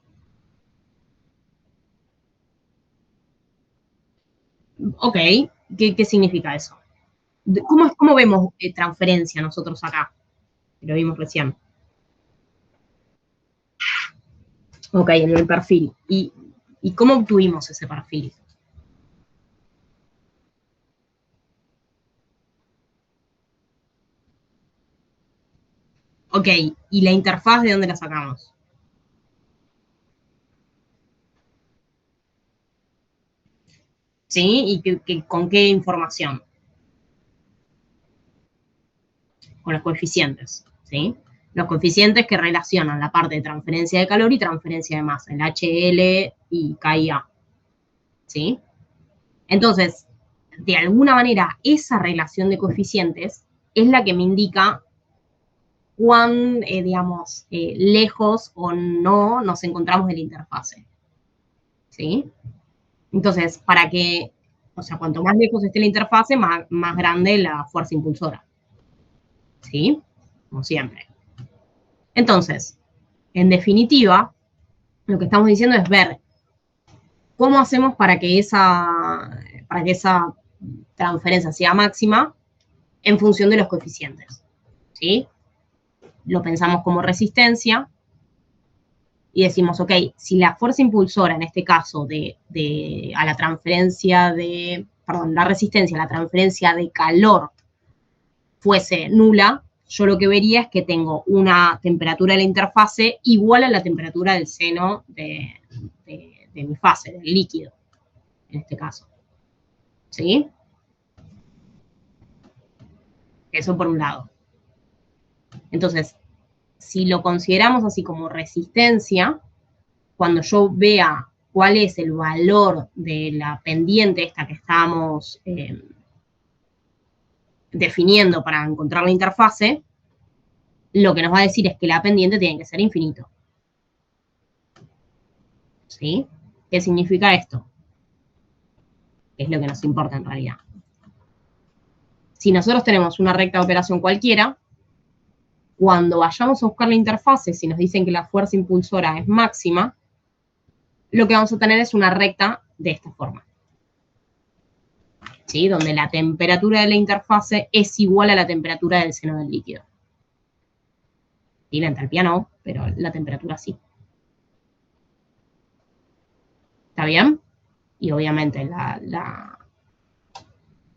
Ok, ¿qué significa eso? ¿Cómo vemos transferencia nosotros acá? Lo vimos recién. Ok, en el perfil. ¿Y cómo obtuvimos ese perfil? Ok, ¿y la interfaz de dónde la sacamos? ¿Sí? ¿Y con qué información? Con los coeficientes, ¿sí? Los coeficientes que relacionan la parte de transferencia de calor y transferencia de masa, el HL y KIA, ¿sí? Entonces, de alguna manera, esa relación de coeficientes es la que me indica cuán, digamos, lejos o no nos encontramos de la interfase, ¿sí? Entonces, o sea, cuanto más lejos esté la interfase, más grande la fuerza impulsora, ¿sí? Como siempre. Entonces, en definitiva, lo que estamos diciendo es ver cómo hacemos para que esa transferencia sea máxima en función de los coeficientes, ¿sí? Lo pensamos como resistencia y decimos, ok, si la fuerza impulsora, en este caso, a la transferencia perdón, la resistencia a la transferencia de calor fuese nula, yo lo que vería es que tengo una temperatura de la interfase igual a la temperatura del seno de mi fase, del líquido, en este caso. ¿Sí? Eso por un lado. Entonces, si lo consideramos así como resistencia, cuando yo vea cuál es el valor de la pendiente esta que estamos definiendo para encontrar la interfase, lo que nos va a decir es que la pendiente tiene que ser infinito. ¿Sí? ¿Qué significa esto? Es lo que nos importa en realidad. Si nosotros tenemos una recta de operación cualquiera, cuando vayamos a buscar la interfase, si nos dicen que la fuerza impulsora es máxima, lo que vamos a tener es una recta de esta forma. ¿Sí? Donde la temperatura de la interfase es igual a la temperatura del seno del líquido. Y la entalpía no, pero la temperatura sí. ¿Está bien? Y obviamente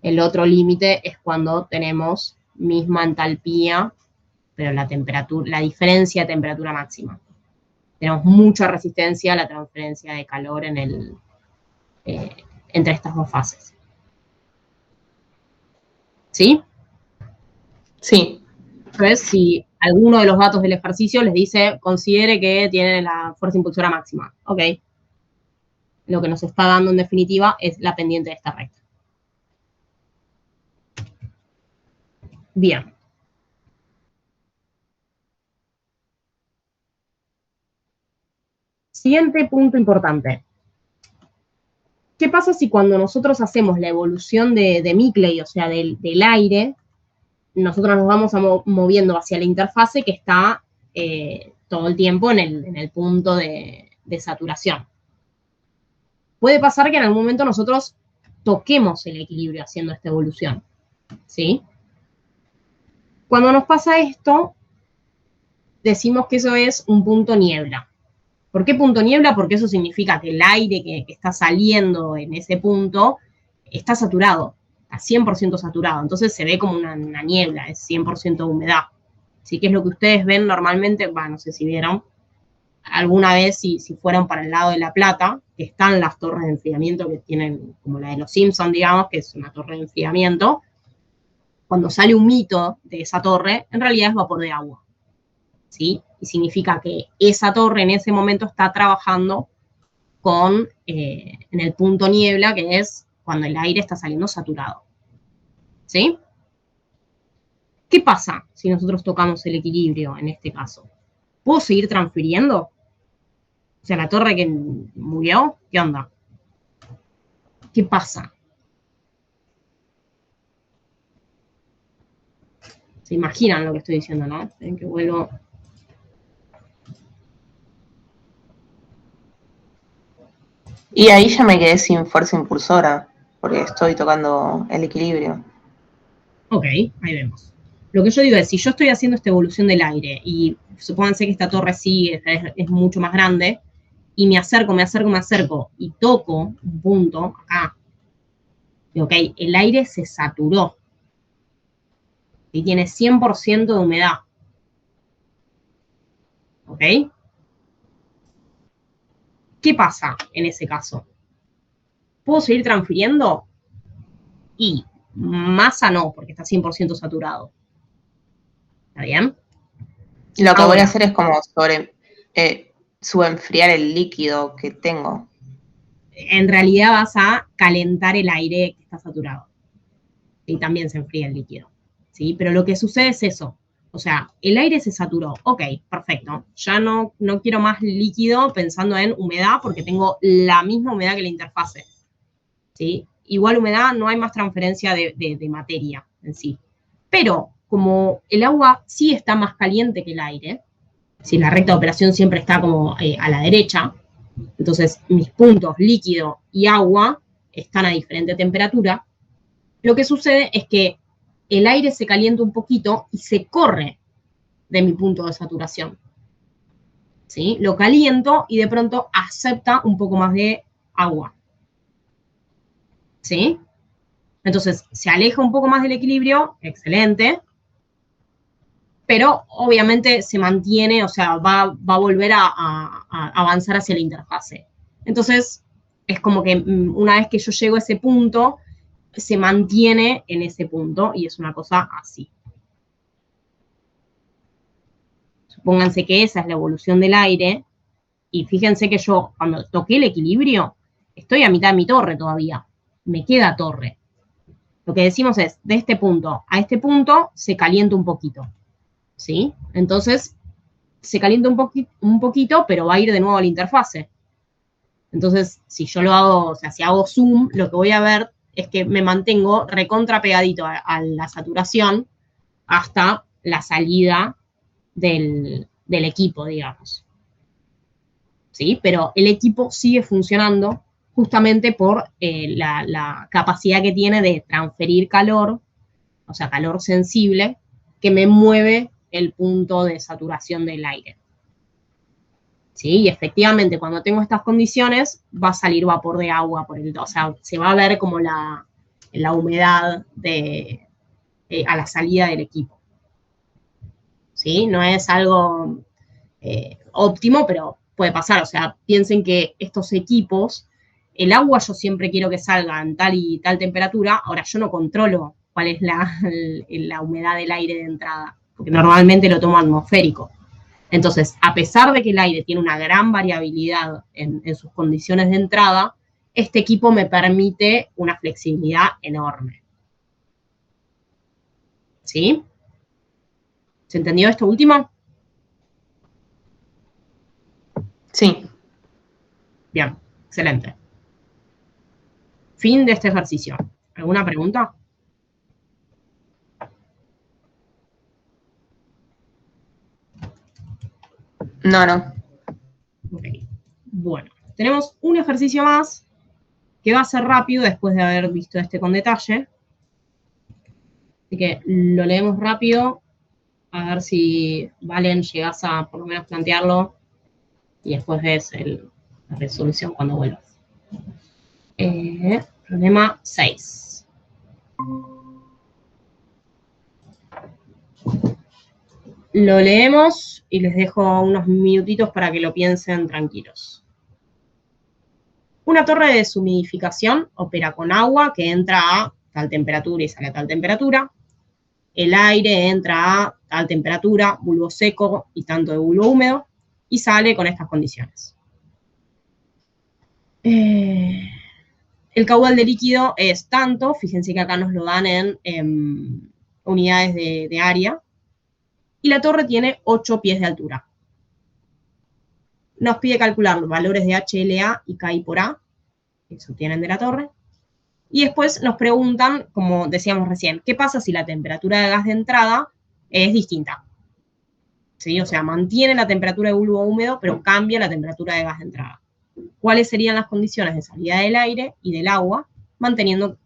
el otro límite es cuando tenemos misma entalpía, pero la diferencia de temperatura máxima. Tenemos mucha resistencia a la transferencia de calor entre estas dos fases. ¿Sí? Sí. Entonces, si alguno de los datos del ejercicio les dice, considere que tiene la fuerza impulsora máxima. Ok. Lo que nos está dando en definitiva es la pendiente de esta recta. Bien. Siguiente punto importante. ¿Qué pasa si cuando nosotros hacemos la evolución de Mickley, o sea, del aire, nosotros nos vamos moviendo hacia la interfase que está todo el tiempo en el punto de saturación? Puede pasar que en algún momento nosotros toquemos el equilibrio haciendo esta evolución, ¿sí? Cuando nos pasa esto, decimos que eso es un punto niebla. ¿Por qué punto niebla? Porque eso significa que el aire que está saliendo en ese punto está saturado, está 100% saturado. Entonces se ve como una niebla, es 100% humedad. Así que es lo que ustedes ven normalmente, no sé si vieron alguna vez, si fueron para el lado de La Plata, que están las torres de enfriamiento que tienen, como la de los Simpsons, digamos, que es una torre de enfriamiento. Cuando sale un mito de esa torre, en realidad es vapor de agua, ¿sí? Y significa que esa torre en ese momento está trabajando en el punto niebla, que es cuando el aire está saliendo saturado, ¿sí? ¿Qué pasa si nosotros tocamos el equilibrio en este caso? ¿Puedo seguir transfiriendo? O sea, la torre que murió, ¿qué onda? ¿Qué pasa? Se imaginan lo que estoy diciendo, ¿no? Ven que vuelvo. Y ahí ya me quedé sin fuerza impulsora, porque estoy tocando el equilibrio. Ok, ahí vemos. Lo que yo digo es, si yo estoy haciendo esta evolución del aire y supónganse que esta torre sí es mucho más grande, y me acerco y toco un punto acá, y ok, el aire se saturó y tiene 100% de humedad. ¿Ok? ¿Qué pasa en ese caso? ¿Puedo seguir transfiriendo? Y masa no, porque está 100% saturado. ¿Está bien? Lo que voy a Ahora, hacer es como subenfriar el líquido que tengo. en realidad vas a calentar el aire que está saturado. Y también se enfría el líquido. ¿Sí? Pero lo que sucede es eso. O sea, el aire se saturó. Ok, perfecto. Ya no quiero más líquido pensando en humedad porque tengo la misma humedad que la interfase. ¿Sí? Igual humedad, no hay más transferencia de materia en sí. Pero como el agua sí está más caliente que el aire, si la recta de operación siempre está como a la derecha, entonces mis puntos líquido y agua están a diferente temperatura, lo que sucede es que el aire se calienta un poquito y se corre de mi punto de saturación. ¿Sí? Lo caliento y de pronto acepta un poco más de agua. ¿Sí? Entonces, se aleja un poco más del equilibrio, excelente, pero obviamente se mantiene, o sea, va a volver a avanzar hacia la interfase. Entonces, es como que una vez que yo llego a ese punto, se mantiene en ese punto y es una cosa así. Supónganse que esa es la evolución del aire y fíjense que yo cuando toqué el equilibrio, estoy a mitad de mi torre todavía, me queda torre. Lo que decimos es, de este punto a este punto se calienta un poquito, ¿sí? Entonces, se calienta un poquito, pero va a ir de nuevo a la interfase. Entonces, si yo lo hago, o sea, si hago zoom, lo que voy a ver es que me mantengo recontra pegadito a la saturación hasta la salida del equipo, digamos. ¿Sí? Pero el equipo sigue funcionando justamente por la capacidad que tiene de transferir calor, o sea, calor sensible, que me mueve el punto de saturación del aire. ¿Sí? Y efectivamente, cuando tengo estas condiciones, va a salir vapor de agua por o sea, se va a ver como la humedad a la salida del equipo. ¿Sí? No es algo óptimo, pero puede pasar. O sea, piensen que estos equipos, el agua yo siempre quiero que salga en tal y tal temperatura. Ahora, yo no controlo cuál es la humedad del aire de entrada, porque normalmente lo tomo atmosférico. Entonces, a pesar de que el aire tiene una gran variabilidad en sus condiciones de entrada, este equipo me permite una flexibilidad enorme. ¿Sí? ¿Se entendió esto último? Sí. Bien, excelente. Fin de este ejercicio. ¿Alguna pregunta? No. Ok. Bueno, tenemos un ejercicio más que va a ser rápido después de haber visto este con detalle. Así que lo leemos rápido, a ver si Valen llegas a por lo menos plantearlo y después ves la resolución cuando vuelvas. Problema 6. Lo leemos y les dejo unos minutitos para que lo piensen tranquilos. Una torre de deshumidificación opera con agua que entra a tal temperatura y sale a tal temperatura. El aire entra a tal temperatura, bulbo seco y tanto de bulbo húmedo, y sale con estas condiciones. El caudal de líquido es tanto, fíjense que acá nos lo dan en unidades de área, y la torre tiene 8 pies de altura. Nos pide calcular los valores de HLA y KI por A, que se obtienen de la torre, y después nos preguntan, como decíamos recién, ¿qué pasa si la temperatura de gas de entrada es distinta? ¿Sí? O sea, mantiene la temperatura de bulbo húmedo, pero cambia la temperatura de gas de entrada. ¿Cuáles serían las condiciones de salida del aire y del agua, manteniendo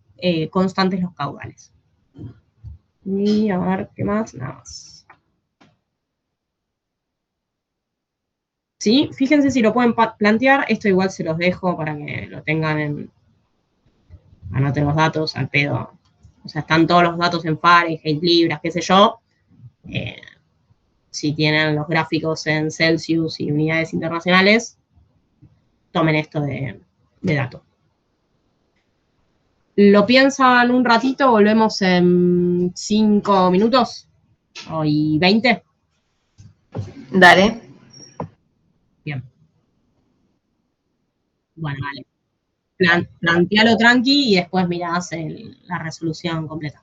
constantes los caudales? Y a ver, ¿qué más? Nada más. ¿Sí? Fíjense si lo pueden plantear. Esto igual se los dejo para que lo tengan anoten los datos al pedo. O sea, están todos los datos en Fahrenheit, libras, qué sé yo. Si tienen los gráficos en Celsius y unidades internacionales, tomen esto de dato. ¿Lo piensan un ratito? ¿Volvemos en 5 minutos? ¿Y 20? Dale. Bien. Bueno, vale. Plantealo tranqui y después mirás la resolución completa.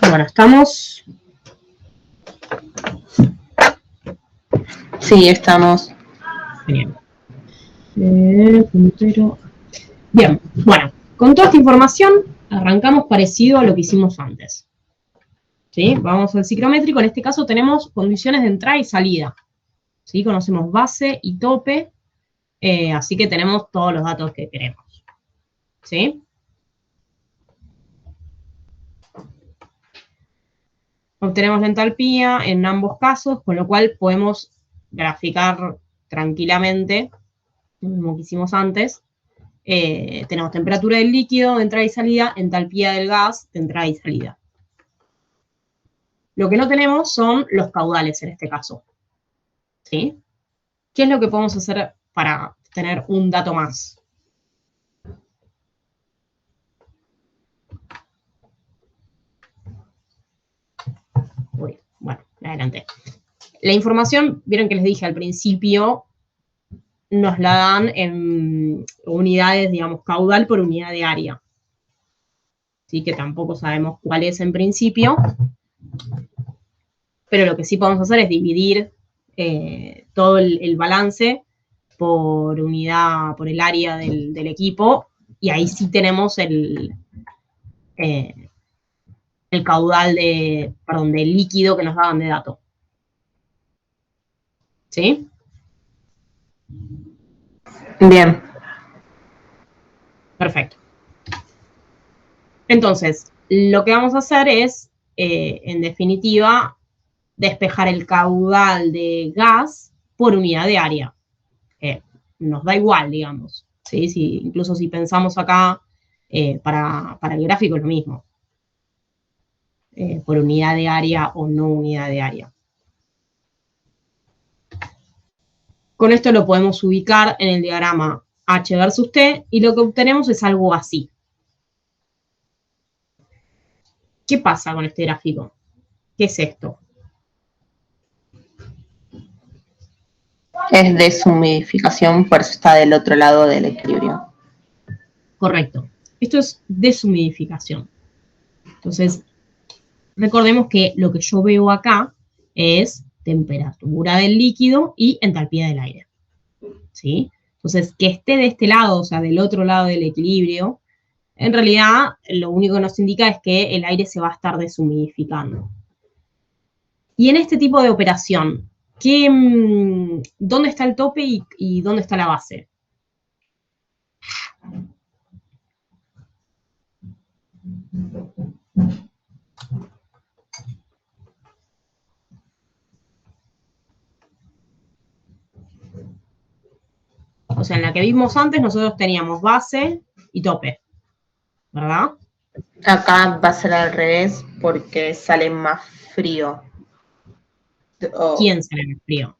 Bueno, ¿estamos? Sí, estamos. Genial. Puntero. Bien, bueno, con toda esta información arrancamos parecido a lo que hicimos antes. ¿Sí? Vamos al ciclométrico, en este caso tenemos condiciones de entrada y salida. ¿Sí? Conocemos base y tope, así que tenemos todos los datos que queremos. ¿Sí? Obtenemos la entalpía en ambos casos, con lo cual podemos graficar tranquilamente, lo mismo que hicimos antes. Tenemos temperatura del líquido de entrada y salida, entalpía del gas de entrada y salida. Lo que no tenemos son los caudales en este caso. ¿Sí? ¿Qué es lo que podemos hacer para tener un dato más? Uy, bueno, adelante. La información, vieron que les dije al principio, nos la dan en unidades, digamos, caudal por unidad de área. Así que tampoco sabemos cuál es en principio, pero lo que sí podemos hacer es dividir todo el balance por unidad, por el área del equipo, y ahí sí tenemos el caudal del líquido que nos daban de dato. ¿Sí? Bien. Perfecto. Entonces, lo que vamos a hacer es, en definitiva, despejar el caudal de gas por unidad de área. Nos da igual, digamos. ¿Sí? Incluso si pensamos acá, para el gráfico es lo mismo. Por unidad de área o no unidad de área. Con esto lo podemos ubicar en el diagrama H versus T y lo que obtenemos es algo así. ¿Qué pasa con este gráfico? ¿Qué es esto? Es deshumidificación, por eso está del otro lado del equilibrio. Correcto. Esto es deshumidificación. Entonces, recordemos que lo que yo veo acá es temperatura del líquido y entalpía del aire. ¿Sí? Entonces, que esté de este lado, o sea, del otro lado del equilibrio, en realidad lo único que nos indica es que el aire se va a estar deshumidificando. Y en este tipo de operación, ¿dónde está el tope y dónde está la base? O sea, en la que vimos antes nosotros teníamos base y tope, ¿verdad? Acá va a ser al revés porque sale más frío. ¿Quién sale en el frío?